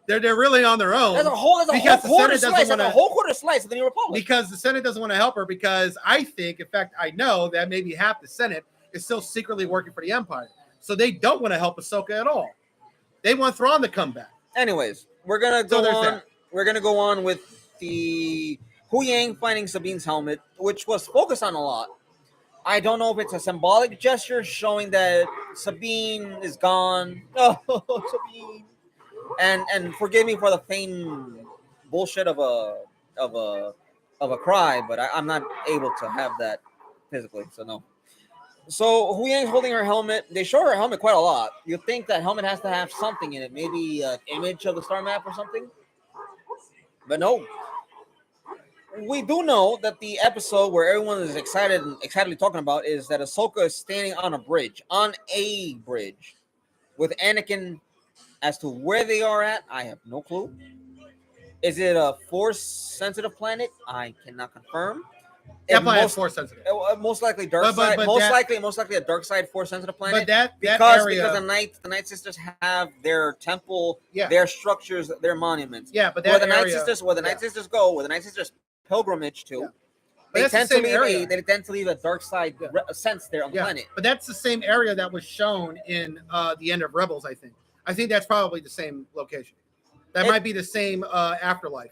they're really on their own. That's a whole Because the quarter Senate doesn't slice. That's wanna- a whole quarter slice of the New Republic. because the Senate doesn't want to help her. Because I think, in fact, I know that maybe half the Senate is still secretly working for the Empire, so they don't want to help Ahsoka at all. They want Thrawn to come back. Anyways, we're gonna So go there's on. that. We're gonna go on with the Hu Yang finding Sabine's helmet, which was focused on a lot. I don't know if it's a symbolic gesture showing that Sabine is gone. Oh, Sabine. And forgive me for the feigned bullshit of a cry, but I'm not able to have that physically, so no. So Hu Yang's holding her helmet. They show her helmet quite a lot. You'd think that helmet has to have something in it, maybe an image of the star map or something. But no. We do know that the episode where everyone is excitedly talking about is that Ahsoka is standing on a bridge, with Anakin. As to where they are at, I have no clue. Is it a force-sensitive planet? I cannot confirm. That planet is force sensitive. Most likely dark But side. Most that- likely a dark side force-sensitive planet. But that because area, the Night Sisters have their temple, Yeah. their structures, their monuments. yeah, but Where that the Night area, Sisters, where the yeah. Night Sisters go, where the Night Sisters pilgrimage to, Yeah. But they that's the tend to same leave area. they tend to leave a dark side Yeah. sense there on the Yeah, planet. but that's the same area that was shown in the end of Rebels. I think that's probably the same location. That might be the same afterlife.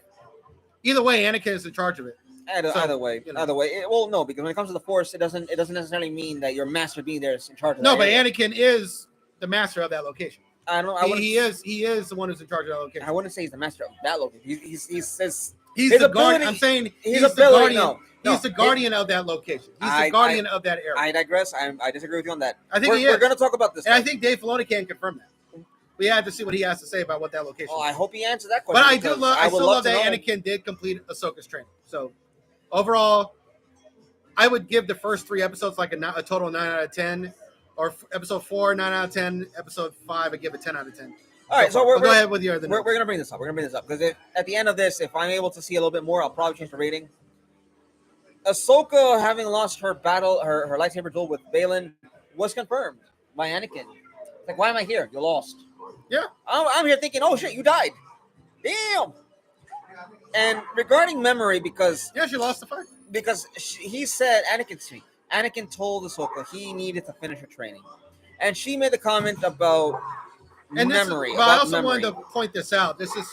Either way, Anakin is in charge of it. Either way, you know. either way. Well, no, because when it comes to the Force, it doesn't necessarily mean that your master being there is in charge of No, that but area. Anakin is the master of that location. I don't. I wouldn't. He is the one who's in charge of that location. I wouldn't say he's the master of that location. He says He's his the ability- guardian. I'm saying his he's the ability. guardian. No, He's the guardian of that location. He's I- the guardian of that area. I digress. I disagree with you on that. I think he we're is. going to talk about this. And I think Dave Filoni can confirm that. We had to see what he has to say about what that location Oh, is. I hope he answers that question. But I do because love. I would still love to that know. Anakin did complete Ahsoka's training. So overall, I would give the first 3 episodes like a total of 9 out of 10, or episode 4 9 out of 10, episode 5 I give it 10 out of 10. All right, so But we're go ahead with your other. We're notes. going to bring this up. We're going to bring this up because at the end of this, if I'm able to see a little bit more, I'll probably change the rating. Ahsoka having lost her lightsaber duel with Balin was confirmed by Anakin. Like, why am I here? You lost. Yeah. I'm here thinking, oh shit, you died. Damn. And regarding memory, because Yeah, she lost the fight. he said Anakin told Ahsoka he needed to finish her training, and she made the comment about And memory. but I about also memory. wanted to point this out. This is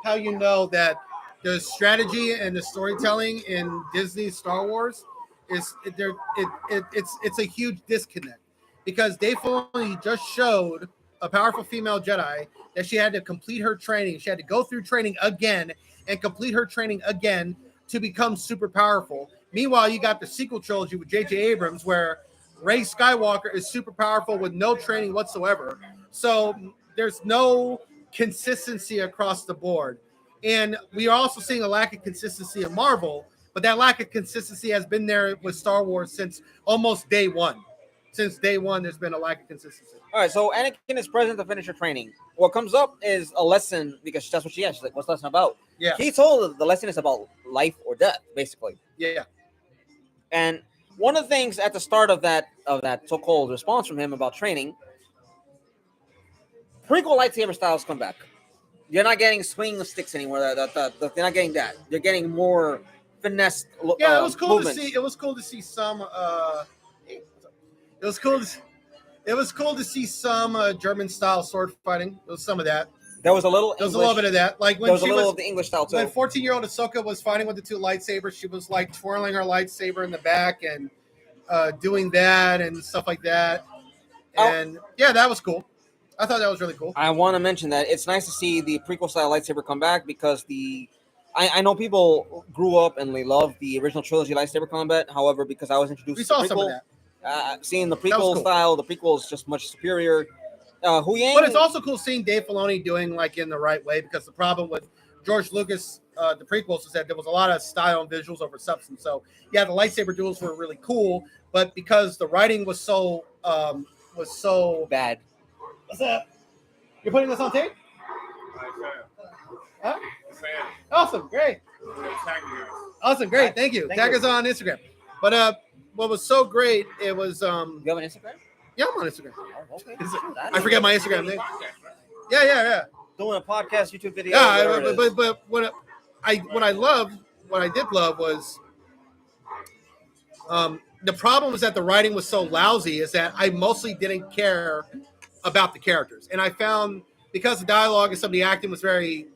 how you know that the strategy and the storytelling in Disney Star Wars it's a huge disconnect, because Dave Filoni just showed a powerful female Jedi that she had to complete her training. She had to go through training again and complete her training again to become super powerful. Meanwhile, you got the sequel trilogy with J.J. Abrams where Rey Skywalker is super powerful with no training whatsoever. So there's no consistency across the board. And we are also seeing a lack of consistency in Marvel, but that lack of consistency has been there with Star Wars since almost day one. Since day one, there's been a lack of consistency. All right, so Anakin is present to finish her training. What comes up is a lesson, because that's what she asked. She's like, what's the lesson about? Yeah. He told her the lesson is about life or death, basically. Yeah. And one of the things at the start of that so-called response from him about training, prequel lightsaber styles come back. You're not getting swinging sticks anymore. They're not getting that. You're getting more finesse. Yeah, it was cool movements. to see. It was cool to see some. It was cool. It was cool to see some German style sword fighting. There was some of that. There was a little. There was a little bit of that. Like There when was a she little was of the English style too. when 14-year-old Ahsoka was fighting with the 2 lightsabers, she was like twirling her lightsaber in the back and doing that and stuff like that. And yeah, that was cool. I thought that was really cool. I want to mention that it's nice to see the prequel style lightsaber come back, because I know people grew up and they loved the original trilogy lightsaber combat. However, because I was introduced We to saw the some of prequel, that. seeing the was prequel cool. style, the prequel is just much superior. Hu Yang, But it's also cool seeing Dave Filoni doing like in the right way, because the problem with George Lucas, the prequels, is that there was a lot of style and visuals over substance. So yeah, the lightsaber duels were really cool, but because the writing was so bad. What's that? You're putting this on tape? Huh? Awesome, great. Awesome, great, thank you. Tag us on Instagram. But what was so great? It was You have an Instagram? Yeah, I'm on Instagram. Oh, okay. I forget my Instagram name. Yeah. Doing a podcast, YouTube video. Yeah, but what I did love was the problem was that the writing was so lousy. Is that I mostly didn't care about the characters, and I found because the dialogue and some of the acting was a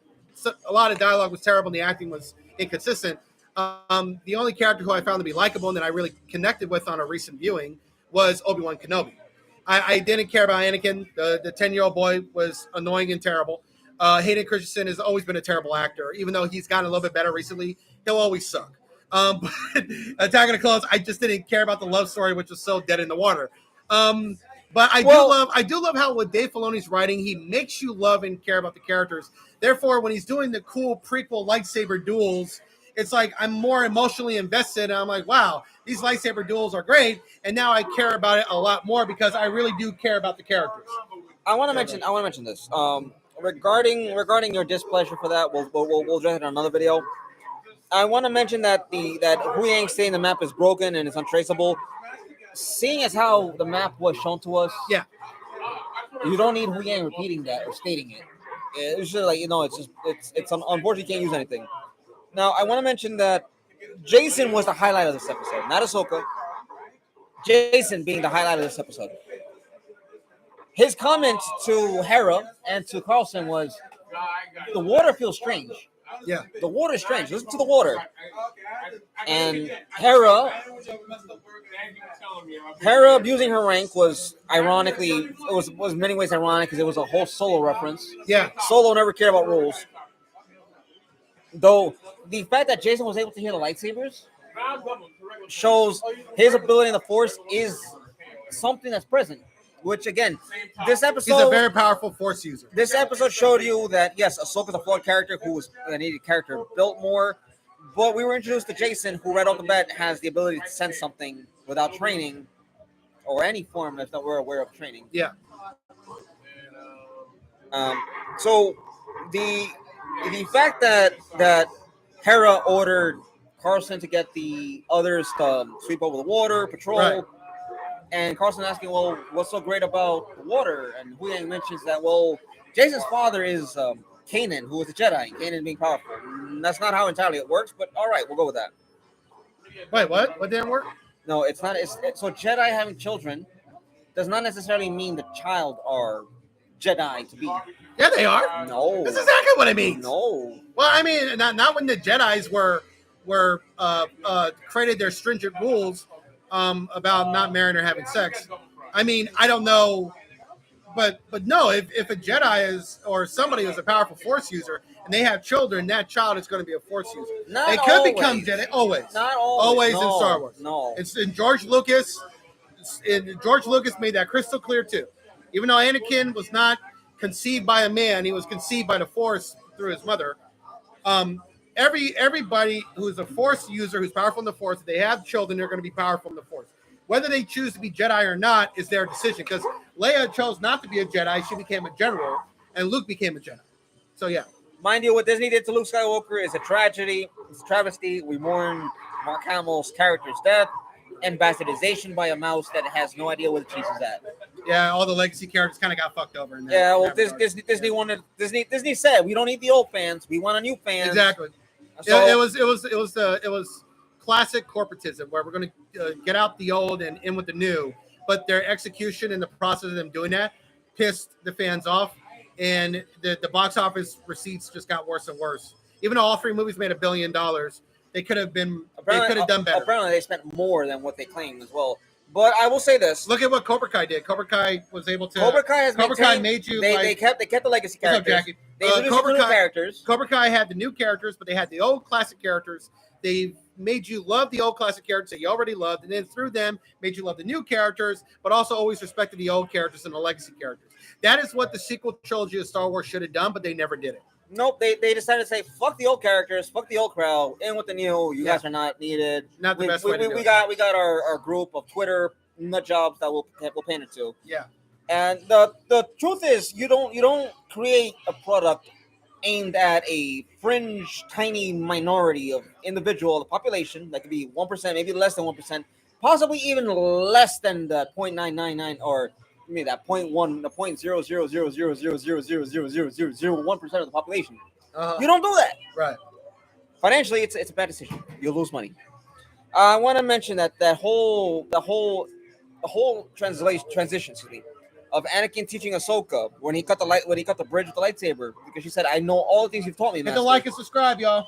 lot of dialogue was terrible and the acting was inconsistent. The only character who I found to be likable and that I really connected with on a recent viewing was Obi-Wan Kenobi. I didn't care about Anakin. The 10-year-old boy was annoying and terrible. Hayden Christensen has always been a terrible actor. Even though he's gotten a little bit better recently, he'll always suck. But Attack of the Clones, I just didn't care about the love story, which was so dead in the water. But I do love how with Dave Filoni's writing, he makes you love and care about the characters. Therefore, when he's doing the cool prequel lightsaber duels, it's like I'm more emotionally invested. And I'm like, wow, these lightsaber duels are great. And now I care about it a lot more because I really do care about the characters. I want to mention this. Regarding your displeasure for that, we'll address it in another video. I want to mention that Hu Yang saying the map is broken and it's untraceable. Seeing as how the map was shown to us, yeah, you don't need Hu Yang repeating that or stating it. It's just like it's unfortunately you can't use anything. Now I want to mention that Jason was the highlight of this episode, not Ahsoka. Jason being the highlight of this episode. His comment to Hera and to Carlson was, "The water feels strange." Yeah, the water is strange. Listen to the water. And Hera abusing her rank was ironically, it was in many ways ironic because it was a whole Solo reference. Yeah, Solo never cared about rules. Though the fact that Jason was able to hear the lightsabers shows his ability in the Force is something that's present. Which again, this episode, he's a very powerful Force user. This episode showed you that yes, Ahsoka's a flawed character who needed character built more. But we were introduced to Jason, who right off the bat has the ability to sense something without training, or any form if we're aware of training. Yeah. So the fact that Hera ordered Carlson to get the others to sweep over the water, patrol. Right. And Carlson asking, well, what's so great about the water? And Hu Yang mentions that, well, Jason's father is Kanan, who was a Jedi. Kanan being powerful. That's not how entirely it works, but all right, we'll go with that. Wait, what? What didn't work? No, it's not. So Jedi having children does not necessarily mean the child are Jedi to be. Yeah, they are. No. That's exactly what it means. No. Well, I mean, not when the Jedis were created their stringent rules about not marrying or having sex. I mean, I don't know, but no, if a Jedi is or somebody who's a powerful Force user and they have children, that child is going to be a Force user. They could become Jedi always. Not always. Always in Star Wars. No. It's in George Lucas. George Lucas made that crystal clear too. Even though Anakin was not conceived by a man, he was conceived by the Force through his mother. Everybody who's a Force user, who's powerful in the Force, if they have children, they're going to be powerful in the Force. Whether they choose to be Jedi or not is their decision. Because Leia chose not to be a Jedi; she became a general, and Luke became a Jedi. So yeah, mind you, what Disney did to Luke Skywalker is a tragedy. It's a travesty. We mourn Mark Hamill's character's death and bastardization by a mouse that has no idea where the cheese is at. Yeah, all the legacy characters kind of got fucked over. In that, yeah, well, Disney said we don't need the old fans. We want a new fans. Exactly. So, it was classic corporatism where we're going to get out the old and in with the new, but their execution and the process of them doing that pissed the fans off, and the box office receipts just got worse and worse. Even though all three movies made $1 billion, they could have done better. Apparently, they spent more than what they claimed as well. But I will say this: look at what Cobra Kai did. Cobra Kai was able to. Cobra Kai made you. They kept the legacy characters. What's up, Jackie? They introduced new characters. Cobra Kai had the new characters, but they had the old classic characters. They made you love the old classic characters that you already loved, and then through them made you love the new characters, but also always respected the old characters and the legacy characters. That is what the sequel trilogy of Star Wars should have done, but they never did it. Nope, they decided to say, fuck the old characters, fuck the old crowd, in with the new. You guys are not needed. Not the best way to do it. We got our group of Twitter nut jobs that we'll pander to. Yeah. And the truth is, you don't create a product aimed at a fringe, tiny minority of individual, the population that could be 1%, maybe less than 1%, possibly even less than the 0.999 or maybe that 0.1, the 0.0000000000001% of the population. You don't do that. Right. Financially, it's a bad decision. You'll lose money. I want to mention that the whole transition, excuse me, of Anakin teaching Ahsoka when he cut the bridge with the lightsaber because she said, "I know all the things you've taught me, Hit Master." the like and subscribe, y'all.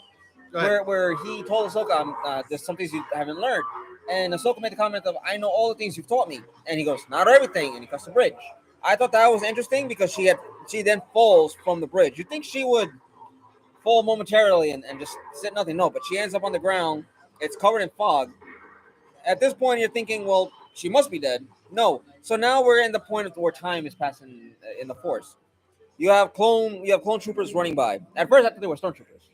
Go ahead. Where he told Ahsoka, "There's some things you haven't learned," and Ahsoka made the comment of, "I know all the things you've taught me," and he goes, "Not everything," and he cuts the bridge. I thought that was interesting because she then falls from the bridge. You think she would fall momentarily and just sit nothing? No, but she ends up on the ground. It's covered in fog. At this point, you're thinking, well, she must be dead. No. So now we're in the point of where time is passing in the Force. You have clone troopers running by. At first, I thought they were stormtroopers.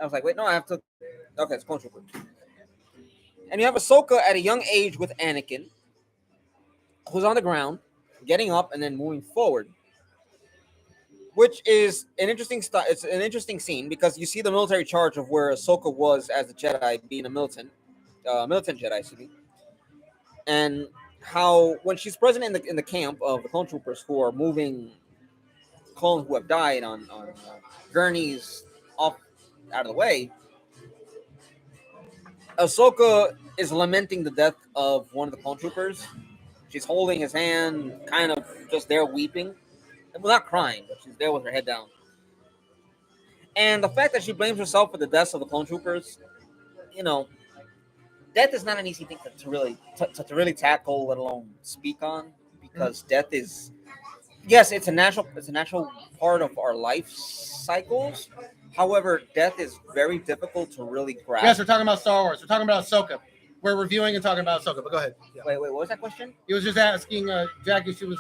I was like, wait, no, I have to. Okay, it's clone troopers. And you have Ahsoka at a young age with Anakin, who's on the ground, getting up and then moving forward, which is an interesting It's an interesting scene because you see the military charge of where Ahsoka was as a Jedi, being a militant Jedi, excuse me, and how when she's present in the camp of the clone troopers who are moving clones who have died on gurneys off out of the way, Ahsoka is lamenting the death of one of the clone troopers. She's holding his hand, kind of just there weeping. Well, not crying, but she's there with her head down. And the fact that she blames herself for the deaths of the clone troopers, you know, death is not an easy thing to really tackle, let alone speak on, because death is, yes, it's a natural part of our life cycles. However, death is very difficult to really grasp. Yes, we're talking about Star Wars. We're talking about Ahsoka. We're reviewing and talking about Ahsoka, but go ahead. Yeah. Wait, what was that question? He was just asking Jackie. He was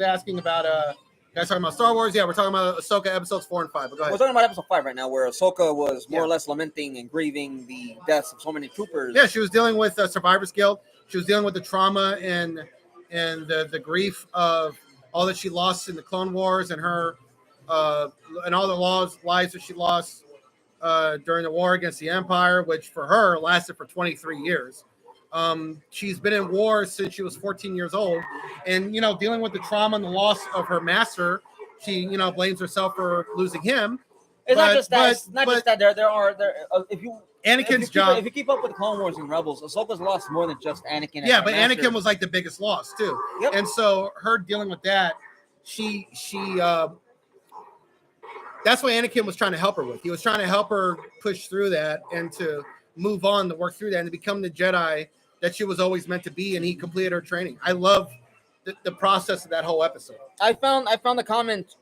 asking about you guys talking about Star Wars. Yeah, we're talking about Ahsoka episodes 4 and 5. But go ahead. We're talking about episode 5 right now, where Ahsoka was more or less lamenting and grieving the deaths of so many troopers. Yeah, she was dealing with survivor's guilt. She was dealing with the trauma and the grief of all that she lost in the Clone Wars and her and all the lives that she lost during the war against the Empire, which for her lasted for 23 years. She's been in war since she was 14 years old, and dealing with the trauma and the loss of her master, she blames herself for losing him. It's not just that. If you keep up with the Clone Wars and Rebels, Ahsoka's lost more than just Anakin. Yeah, but Anakin was like the biggest loss too. Yep. And so her dealing with that, she that's what Anakin was trying to help her with. He was trying to help her push through that and to move on, to work through that, and to become the Jedi that she was always meant to be. And he completed her training. I love the process of that whole episode. I found the comment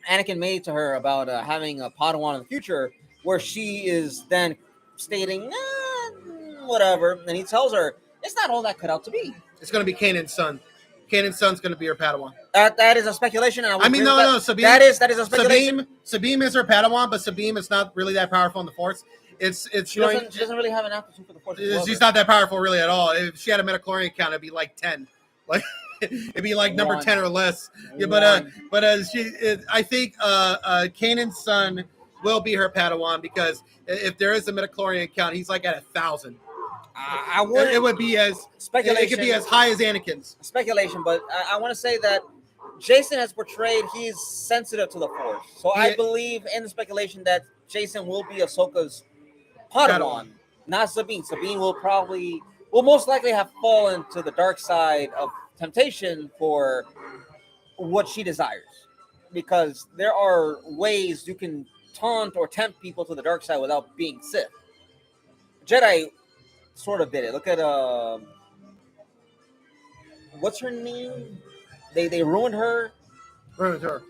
Anakin made to her about having a Padawan in the future, where she is then stating, whatever, and he tells her it's not all that cut out to be. It's going to be Kanan's son. Kanan's son's going to be her Padawan. That is a speculation. And no. Sabine, that is a speculation. Sabine is her Padawan, but Sabine is not really that powerful in the Force. She doesn't really have an aptitude for the Force. She's not that powerful really at all. If she had a midichlorian count, it'd be like 10. Like it'd be like number 10 or less. Yeah, I think Kanan's son will be her Padawan, because if there is a midichlorian count, he's like at 1,000. It would be as speculation. It could be as high as Anakin's. Speculation, but I want to say that Jason has portrayed he's sensitive to the Force, so I believe in the speculation that Jason will be Ahsoka's Padawan, not Sabine. Sabine will most likely have fallen to the dark side of temptation for what she desires, because there are ways you can taunt or tempt people to the dark side without being Sith. Jedi sort of did it. Look at what's her name? They ruined her. Ruined her.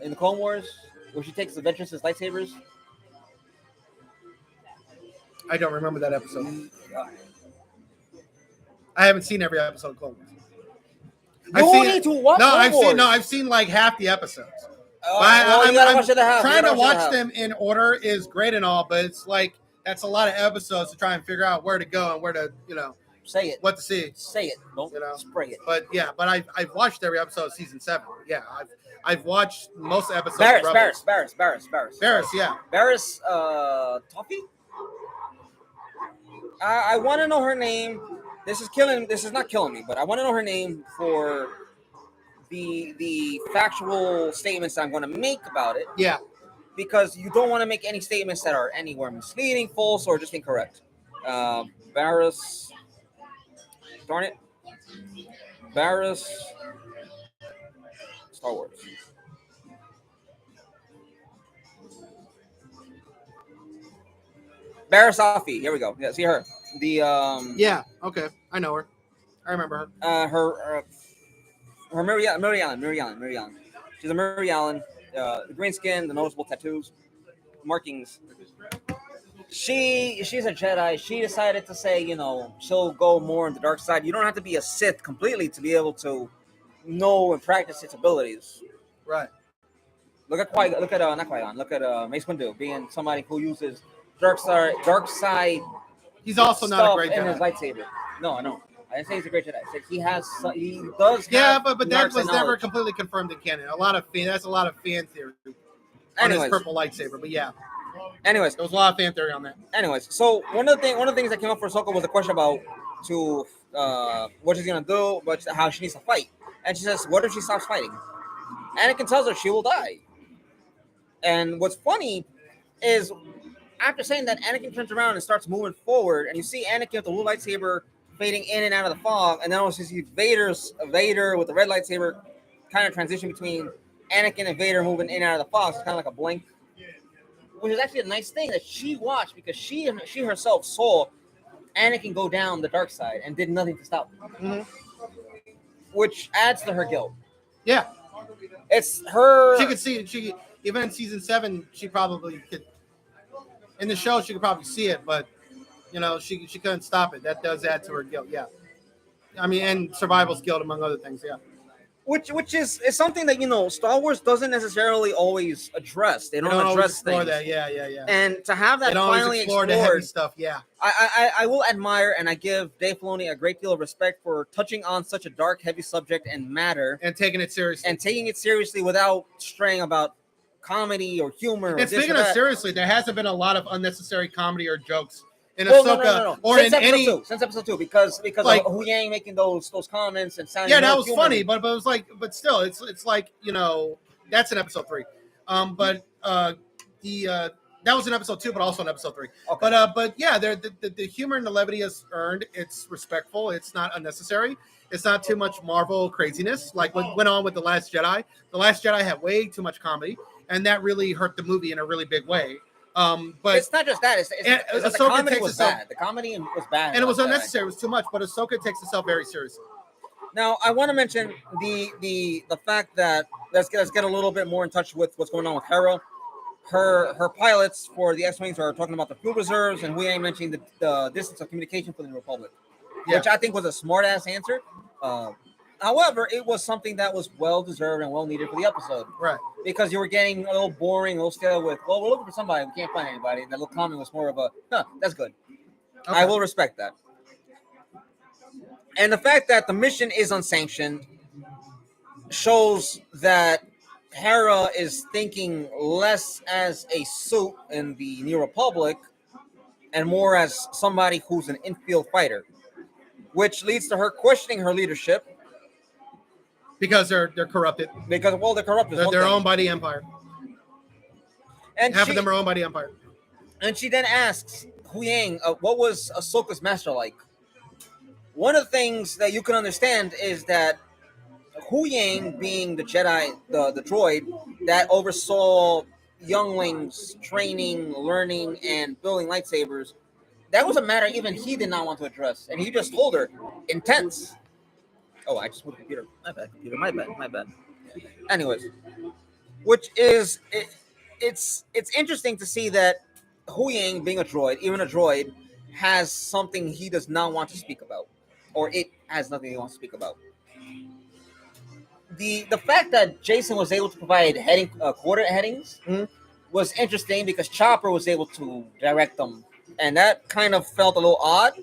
In the Clone Wars, where she takes the Ventress's lightsabers. I don't remember that episode. I haven't seen every episode of Clone Wars. I've seen like half the episodes. I'm trying to watch them in order is great and all, but it's like that's a lot of episodes to try and figure out where to go and where to, say it. What to see. Say it. Don't spray it. But I've watched every episode of season 7. Yeah, I've watched most episodes. Barris, of Barris, Rebels. Barris, yeah. Barris, Toffee. I want to know her name. This is not killing me, but I want to know her name for the factual statements I'm going to make about it. Yeah. Because you don't want to make any statements that are anywhere misleading, false, or just incorrect. Barris, darn it, Barris, Star Wars. Barris Safi. Here we go. Yeah, see her. The Yeah. Okay. I know her. I remember her. Her Mary Allen. She's a Mary Allen. The green skin, the noticeable tattoos, markings. She's a Jedi. She decided to say, she'll go more on the dark side. You don't have to be a Sith completely to be able to know and practice its abilities. Right. Look at not Qui-Gon. Look at Mace Windu being somebody who uses dark side. He's also not a great in Jedi. his lightsaber. No, I didn't say he's a great Jedi. I said he does. Yeah, but that dark side was never knowledge. completely confirmed in canon. That's a lot of fan theory on Anyways. his purple lightsaber. But yeah, Anyways, there was a lot of fan theory on that. Anyways, so one of the things that came up for Ahsoka was a question about what she's gonna do, but how she needs to fight. And she says, "What if she stops fighting?" Anakin tells her she will die. And what's funny is after saying that, Anakin turns around and starts moving forward, and you see Anakin with the blue lightsaber fading in and out of the fog, and then also you see Vader with the red lightsaber kind of transition between Anakin and Vader moving in and out of the fog. So it's kind of like a blink, which is actually a nice thing that she watched because she herself saw Anakin go down the dark side and did nothing to stop him, which adds to her guilt. Yeah, it's her. She could see. She even in season 7, she probably could. In the show, she could probably see it, but she couldn't stop it. That does add to her guilt. Yeah, I mean, and survival guilt among other things. Yeah. Which is something that Star Wars doesn't necessarily always address. They don't address things. That. Yeah. And to have that finally explored, the heavy stuff. Yeah. I will admire and I give Dave Filoni a great deal of respect for touching on such a dark, heavy subject and matter and taking it seriously without straying about comedy or humor. And speaking of seriously, there hasn't been a lot of unnecessary comedy or jokes in Ahsoka no. or since in any since episode 2 because like, of Hu Yang making those comments and sounding. Yeah, that was funny, but it was like, but still, it's like that's in episode 3, that was in episode 2, but also in episode 3. Okay. But yeah, the humor and the levity is earned. It's respectful. It's not unnecessary. It's not too much Marvel craziness like what went on with The Last Jedi. The Last Jedi had way too much comedy, and that really hurt the movie in a really big way. But it's not just that. It's the comedy was bad. The comedy was bad, and it was unnecessary. It was too much. But Ahsoka takes itself very seriously. Now, I want to mention the fact that let's get a little bit more in touch with what's going on with Hera. Her pilots for the X-wings are talking about the fuel reserves, and we ain't mentioning the distance of communication for the Republic, which I think was a smart ass answer. However, it was something that was well deserved and well needed for the episode. Right. Because you were getting a little boring, a little stale with, well, we're looking for somebody, we can't find anybody. And that little comment was more of a, that's good. Okay. I will respect that. And the fact that the mission is unsanctioned shows that Hera is thinking less as a suit in the New Republic and more as somebody who's an infield fighter, which leads to her questioning her leadership. Because they're corrupted. They're corrupted. They're owned by the Empire. And half of them are owned by the Empire. And she then asks Hu Yang, what was Ahsoka's master like? One of the things that you can understand is that Hu Yang, being the Jedi, the droid that oversaw younglings training, learning, and building lightsabers, that was a matter even he did not want to address. And he just told her, intense. Oh, I just moved the computer. My bad. Anyways, which is it's interesting to see that Hu Yang, being a droid, has something he does not want to speak about, or it has nothing he wants to speak about. The fact that Jason was able to provide coordinate headings was interesting because Chopper was able to direct them, and that kind of felt a little odd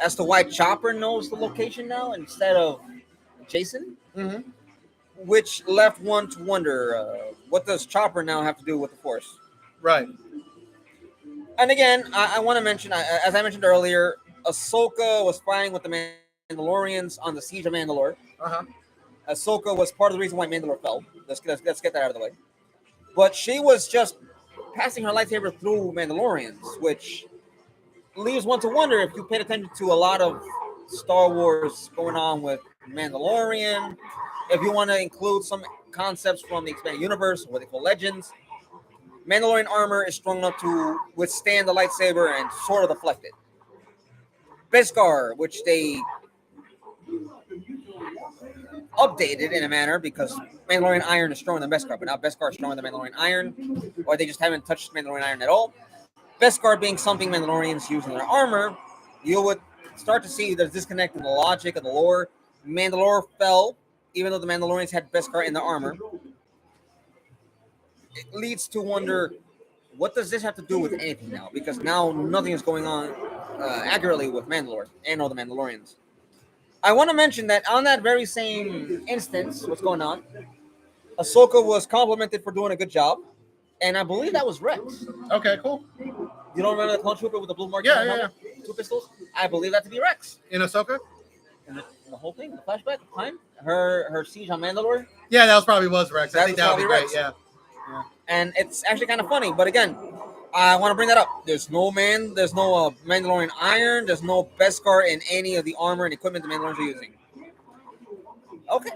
as to why Chopper knows the location now instead of Jason. which left one to wonder, what does Chopper now have to do with the Force? Right. And again, I want to mention, as I mentioned earlier, Ahsoka was fighting with the Mandalorians on the Siege of Mandalore. Uh-huh. Ahsoka was part of the reason why Mandalore fell. Let's get that out of the way. But she was just passing her lightsaber through Mandalorians, which leaves one to wonder if you paid attention to a lot of Star Wars going on with Mandalorian. If you want to include some concepts from the expanded universe, what they call legends, Mandalorian armor is strong enough to withstand the lightsaber and sort of deflect it. Beskar, which they updated in a manner because Mandalorian iron is stronger than Beskar, but now Beskar is stronger than Mandalorian iron, or they just haven't touched Mandalorian iron at all. Beskar being something Mandalorians use in their armor, you would start to see there's disconnect in the logic of the lore. Mandalore fell, even though the Mandalorians had Beskar in their armor. It leads to wonder, what does this have to do with anything now? Because now nothing is going on accurately with Mandalore and all the Mandalorians. I want to mention that on that very same instance, what's going on, Ahsoka was complimented for doing a good job, and I believe that was Rex. Okay, cool. You don't remember the clone trooper with the blue mark? Yeah. Two pistols? I believe that to be Rex. In Ahsoka? In the whole thing, the flashback, the time, her siege on Mandalore. Yeah, that was Rex. I That think was that would be probably great. Rex. Yeah. And it's actually kind of funny. But again, I want to bring that up. There's no Mandalorian iron. There's no Beskar in any of the armor and equipment the Mandalorians are using. Okay.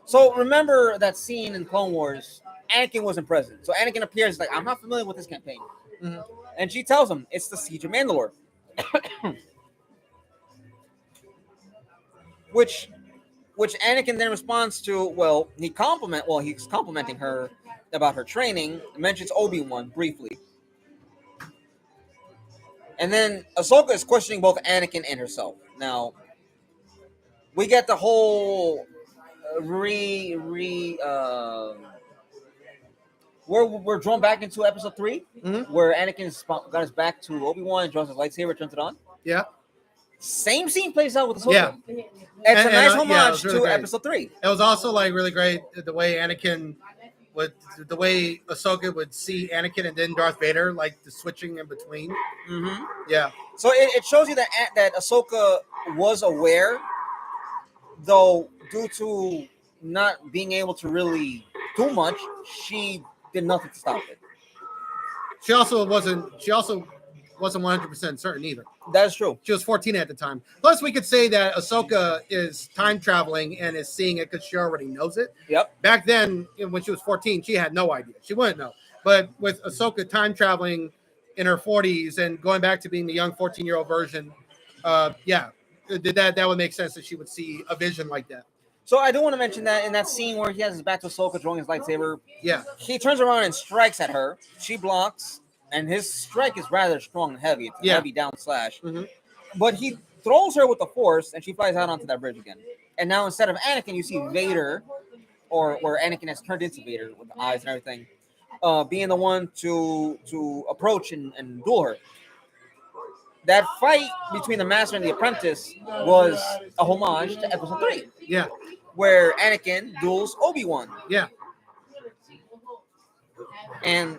So remember that scene in Clone Wars? Anakin wasn't present. So Anakin appears like, I'm not familiar with this campaign. Mm-hmm. And she tells him it's the Siege of Mandalore. which Anakin then responds to, he's complimenting her about her training, mentions Obi-Wan briefly. And then Ahsoka is questioning both Anakin and herself. Now, we get the whole we're drawn back into episode 3, where Anakin got his back to Obi-Wan and draws his lightsaber, turns it on. Yeah. Same scene plays out with Ahsoka. Yeah. It's a nice homage really to great. episode 3. It was also like really great the way Ahsoka would see Anakin and then Darth Vader, like the switching in between. Mm-hmm. Yeah. So it shows you that Ahsoka was aware, though due to not being able to really do much, she did nothing to stop it. She also wasn't 100% certain either. That's true. She was 14 at the time. Plus, we could say that Ahsoka is time traveling and is seeing it because she already knows it. Yep. Back then, when she was 14, she had no idea. She wouldn't know. But with Ahsoka time traveling in her 40s and going back to being the young 14-year-old version, that would make sense that she would see a vision like that. So I do want to mention that in that scene where he has his back to Ahsoka drawing his lightsaber, he turns around and strikes at her. She blocks, and his strike is rather strong and heavy. It's a heavy down slash. Mm-hmm. But he throws her with the Force, and she flies out onto that bridge again. And now instead of Anakin, you see Vader, or where Anakin has turned into Vader with the eyes and everything, being the one to approach and duel her. That fight between the Master and the Apprentice was a homage to Episode 3. Yeah. Where Anakin duels Obi-Wan. Yeah. And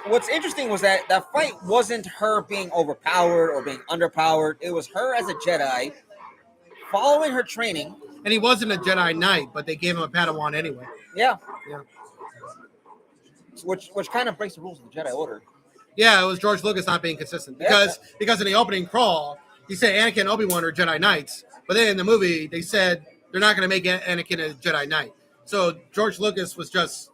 what's interesting was that fight wasn't her being overpowered or being underpowered. It was her as a Jedi following her training. And he wasn't a Jedi Knight, but they gave him a Padawan anyway. Yeah. Yeah. Which kind of breaks the rules of the Jedi Order. Yeah, it was George Lucas not being consistent. Because in the opening crawl, he said Anakin and Obi-Wan are Jedi Knights. But then in the movie, they said they're not going to make Anakin a Jedi Knight. So George Lucas was just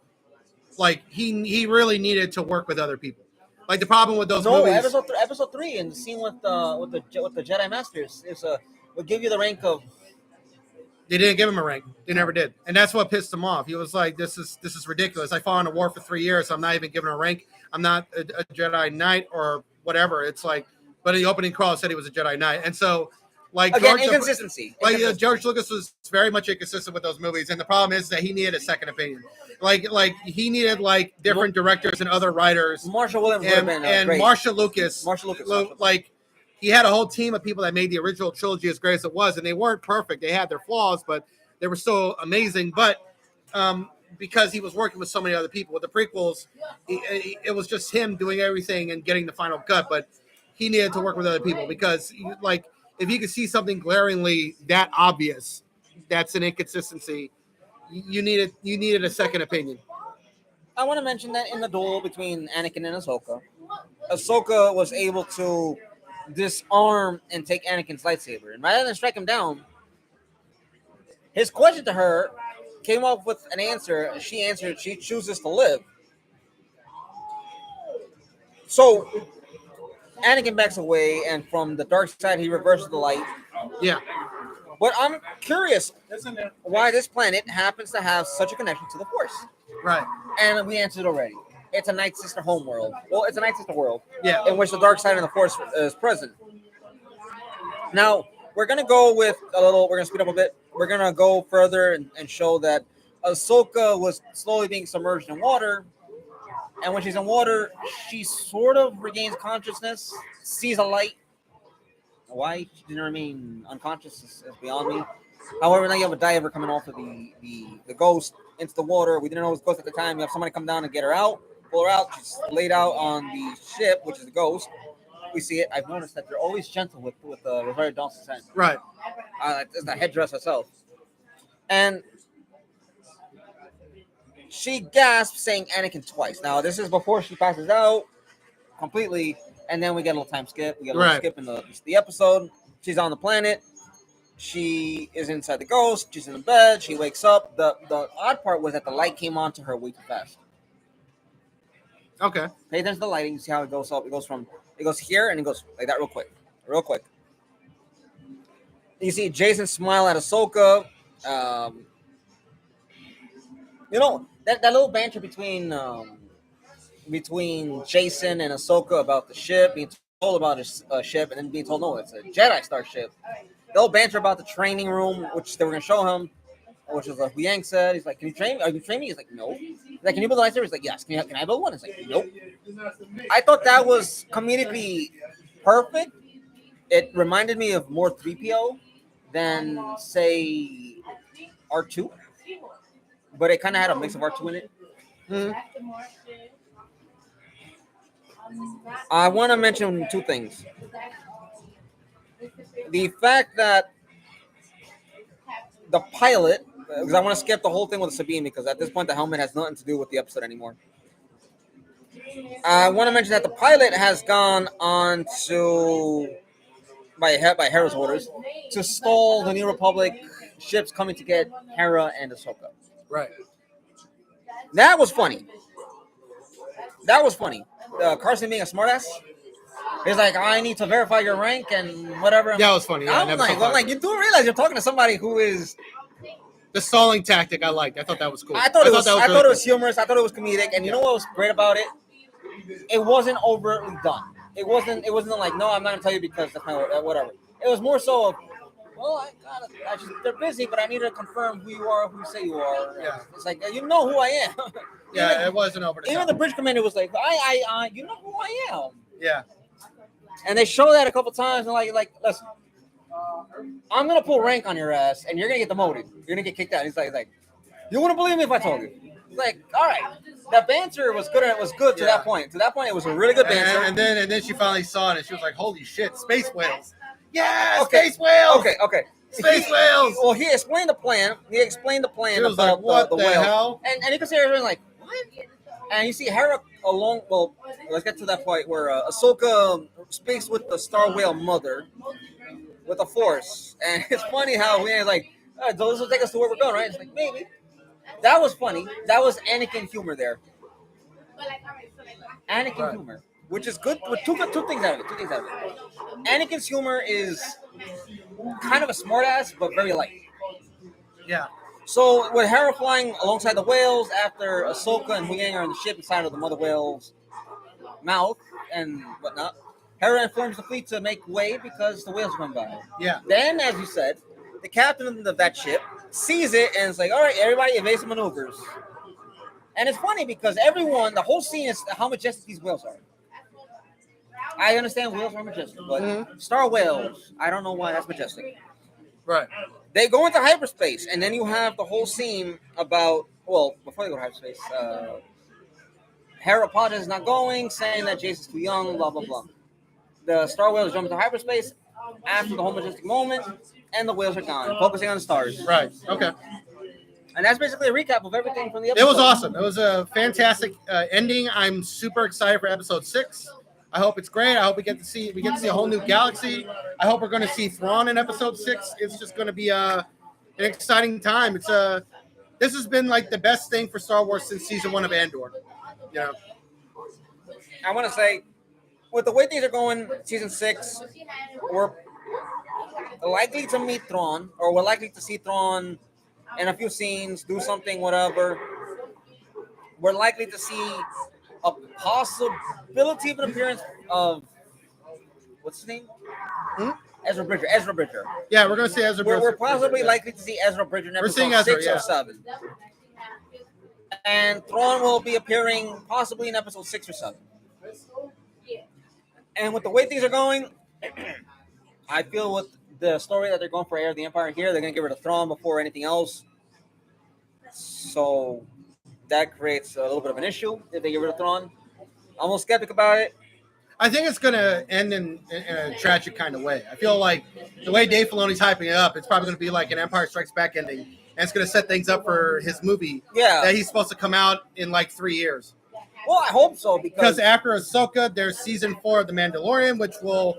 like he really needed to work with other people. Like the problem with those movies. Episode 3 and the scene with the Jedi Masters would give you the rank of. They didn't give him a rank. They never did, and that's what pissed him off. He was like, "This is ridiculous. I fought in a war for 3 years. So I'm not even given a rank. I'm not a Jedi Knight or whatever." It's like, but in the opening crawl said he was a Jedi Knight, and so. Like again, inconsistency. George Lucas was very much inconsistent with those movies, and the problem is that he needed a second opinion. Like he needed like different directors and other writers. Marshall Williams and Marshall Lucas. Like he had a whole team of people that made the original trilogy as great as it was, and they weren't perfect. They had their flaws, but they were still amazing. But because he was working with so many other people. With the prequels, it was just him doing everything and getting the final cut, but he needed to work with other people because, like, if he could see something glaringly that obvious, that's an inconsistency. You needed a second opinion. I want to mention that in the duel between Anakin and Ahsoka, Ahsoka was able to disarm and take Anakin's lightsaber, and rather than strike him down, his question to her came up with an answer. She answered, she chooses to live. So Anakin backs away, and from the dark side, he reverses the light. Yeah. But I'm curious why this planet happens to have such a connection to the Force. Right. And we answered already. It's a Night Sister home world. Well, it's a Night Sister world. Yeah. In which the dark side and the Force is present. Now, we're going to go with a little, we're going to speed up a bit. We're going to go further and show that Ahsoka was slowly being submerged in water. And when she's in water, she sort of regains consciousness, sees a light. Why she didn't remain unconscious is beyond me. However, now you have a diver coming off of the ghost into the water. We didn't know it was a ghost at the time. You have somebody come down and get her out, pull her out. She's laid out on the ship, which is the ghost. We see it. I've noticed that they're always gentle with Rosario Dawson's hand. Right. It's the headdress herself. And she gasps, saying Anakin twice. Now, this is before she passes out completely, and then we get a little time skip. We get a little skip in the episode. She's on the planet. She is inside the ghost. She's in the bed. She wakes up. The odd part was that the light came on to her way too fast. Okay. Pay attention to the lighting. You see how it goes up. It goes here and it goes like that real quick. You see Jason smile at Ahsoka. That little banter between Jason and Ahsoka about the ship, being told about his ship, and then being told no, it's a Jedi starship. The whole banter about the training room, which they were going to show him, which is what Yang said. He's like, "Can you train me? Are you training me?" He's like, "No." He's like, "Can you build a lightsaber?" He's like, "Yes." Can I build one? He's like, "Nope." I thought that was comedically perfect. It reminded me of more 3PO than, say, R2. But it kind of had a mix of R2 in it. Mm-hmm. I want to mention two things. The fact that the pilot, because I want to skip the whole thing with Sabine, because at this point the helmet has nothing to do with the episode anymore. I want to mention that the pilot has gone on to, by Hera's orders, to stall the New Republic ships coming to get Hera and Ahsoka. Right. That was funny. Carson being a smartass. He's like, I need to verify your rank and whatever. That was funny. Yeah, I'm like, you do realize you're talking to somebody who is the stalling tactic. I liked. I thought that was cool. I thought it was humorous. I thought it was comedic. And you know what was great about it? It wasn't overtly done. It wasn't like, no, I'm not gonna tell you because that's whatever. It was more so of, well, they're busy, but I need to confirm who you are, who you say you are. Yeah. It's like, you know who I am. Yeah, it wasn't over the top. Even the bridge commander was like, I you know who I am. Yeah. And they show that a couple times, and like, listen, I'm gonna pull rank on your ass, and you're gonna get demoted. You're gonna get kicked out. He's like, you wouldn't believe me if I told you. He's like, all right, that banter was good. It was good to that point. To that point, it was a really good banter. And then she finally saw it, and she was like, holy shit, space whales. Yeah, space whales. Okay. Space whales. Well, he explained the plan. He was about like, what the the whale. hell? And you can see everyone like, what? And you see Hera along. Well, let's get to that point where Ahsoka speaks with the Star Whale mother with the Force, and it's funny how we like, those will take us to where we're going, right? It's like maybe. That was funny. That was Anakin humor there. Anakin humor, which is good. With two things out of it. Anakin's humor is kind of a smartass, but very light. Yeah. So with Hera flying alongside the whales after Ahsoka and Huyang are on the ship inside of the mother whale's mouth and whatnot, Hera informs the fleet to make way because the whales run by. Yeah. Then, as you said, the captain of that ship sees it and is like, all right, everybody evasive maneuvers. And it's funny because the whole scene is how majestic these whales are. I understand whales are majestic, but star whales, I don't know why that's majestic. Right. They go into hyperspace, and then you have the whole scene about well, before they go to hyperspace, Harold Potter is not going, saying that Jason's too young, blah, blah, blah. The Star Whales jump into hyperspace after the whole majestic moment, and the whales are gone, focusing on the stars. Right. Okay. And that's basically a recap of everything from the episode. It was awesome. It was a fantastic ending. I'm super excited for episode 6. I hope it's great. I hope we get to see a whole new galaxy. I hope we're going to see Thrawn in episode 6. It's just going to be an exciting time. This has been like the best thing for Star Wars since season 1 of Andor. Yeah. I want to say, with the way things are going, season 6, we're likely to meet Thrawn, or we're likely to see Thrawn in a few scenes, do something, whatever. We're likely to see a possibility of an appearance of, what's his name? Ezra Bridger. Yeah, we're going to see Ezra Bridger. We're possibly likely to see Ezra Bridger in episode 6 or 7. And Thrawn will be appearing possibly in episode 6 or 7. And with the way things are going, I feel with the story that they're going for Heir of the Empire here, they're going to get rid of Thrawn before anything else. So that creates a little bit of an issue if they get rid of Thrawn. I'm a little skeptic about it. I think it's going to end in a tragic kind of way. I feel like the way Dave Filoni's hyping it up, it's probably going to be like an Empire Strikes Back ending, and it's going to set things up for his movie that he's supposed to come out in like 3 years. Well, I hope so, because after Ahsoka, there's season 4 of The Mandalorian, which will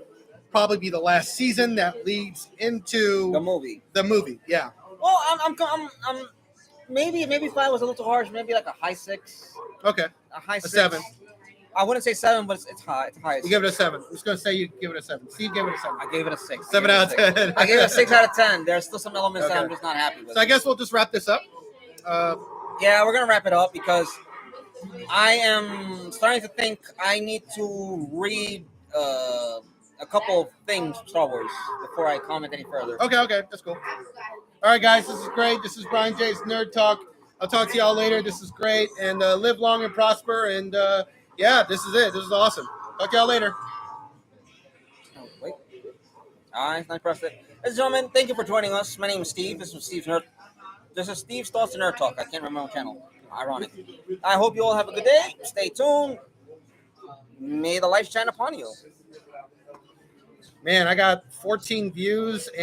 probably be the last season that leads into the movie. Yeah. Well, I'm maybe 5 was a little too harsh. Maybe like a high 6. Okay. A high 6. 7. I wouldn't say 7, but it's high. It's high. You give it a 7. I'm just gonna say you give it a 7. Steve gave it a 7. I gave it a 6. 7 out of 10. I gave it a 6 out of 10. There's still some elements that I'm just not happy with. So I guess we'll just wrap this up. Yeah, we're gonna wrap it up because I am starting to think I need to read a couple of things from Star Wars before I comment any further. Okay, that's cool. All right, guys, this is great. This is Brian J's Nerd Talk. I'll talk to y'all later. This is great, and live long and prosper. And yeah, this is it. This is awesome. Talk to y'all later. Oh, wait. All right, I pressed it. Ladies and gentlemen, thank you for joining us. My name is Steve. This is Steve's Thoughts and Nerd Talk. I can't remember my channel. Ironic. I hope you all have a good day. Stay tuned. May the light shine upon you. Man, I got 14 views and